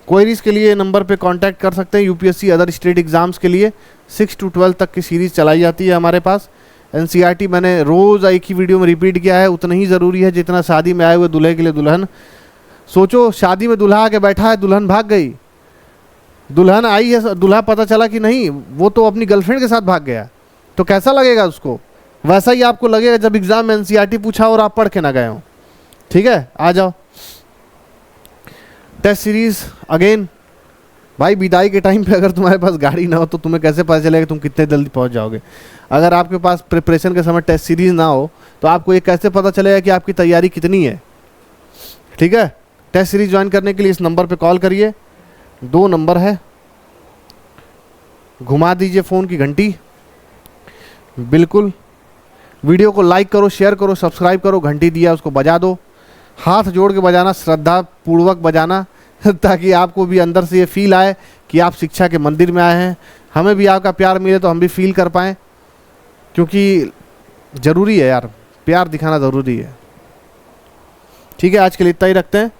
क्वेरीज के लिए नंबर पे कांटेक्ट कर सकते हैं। यूपीएससी अदर स्टेट एग्जाम्स के लिए 6 to 12 तक की सीरीज चलाई जाती है हमारे पास। एनसीईआरटी मैंने रोज़ एक ही वीडियो में रिपीट किया है, उतना ही ज़रूरी है जितना शादी में आए हुए दूल्हे के लिए दुल्हन। सोचो शादी में दूल्हा आके बैठा है, दुल्हन भाग गई, दुल्हन आई है, दूल्हा पता चला कि नहीं वो तो अपनी गर्लफ्रेंड के साथ भाग गया, तो कैसा लगेगा उसको। वैसा ही आपको लगेगा जब एग्जाम में एनसीईआरटी पूछा और आप पढ़ के ना गए हो। ठीक है, आ जाओ। टेस्ट सीरीज़ अगेन भाई, विदाई के टाइम पे अगर तुम्हारे पास गाड़ी ना हो तो तुम्हें कैसे पता चलेगा तुम कितने जल्दी पहुंच जाओगे। अगर आपके पास प्रिपरेशन के समय टेस्ट सीरीज़ ना हो तो आपको ये कैसे पता चलेगा कि आपकी तैयारी कितनी है। ठीक है, टेस्ट सीरीज ज्वाइन करने के लिए इस नंबर पे कॉल करिए, 2 नंबर है, घुमा दीजिए फ़ोन की घंटी, बिल्कुल। वीडियो को लाइक करो, शेयर करो, सब्सक्राइब करो, घंटी दिया उसको बजा दो, हाथ जोड़ के बजाना, श्रद्धा पूर्वक बजाना ताकि आपको भी अंदर से ये फील आए कि आप शिक्षा के मंदिर में आए हैं। हमें भी आपका प्यार मिले तो हम भी फील कर पाएँ, क्योंकि ज़रूरी है यार, प्यार दिखाना ज़रूरी है। ठीक है, आज के लिए इतना ही रखते हैं।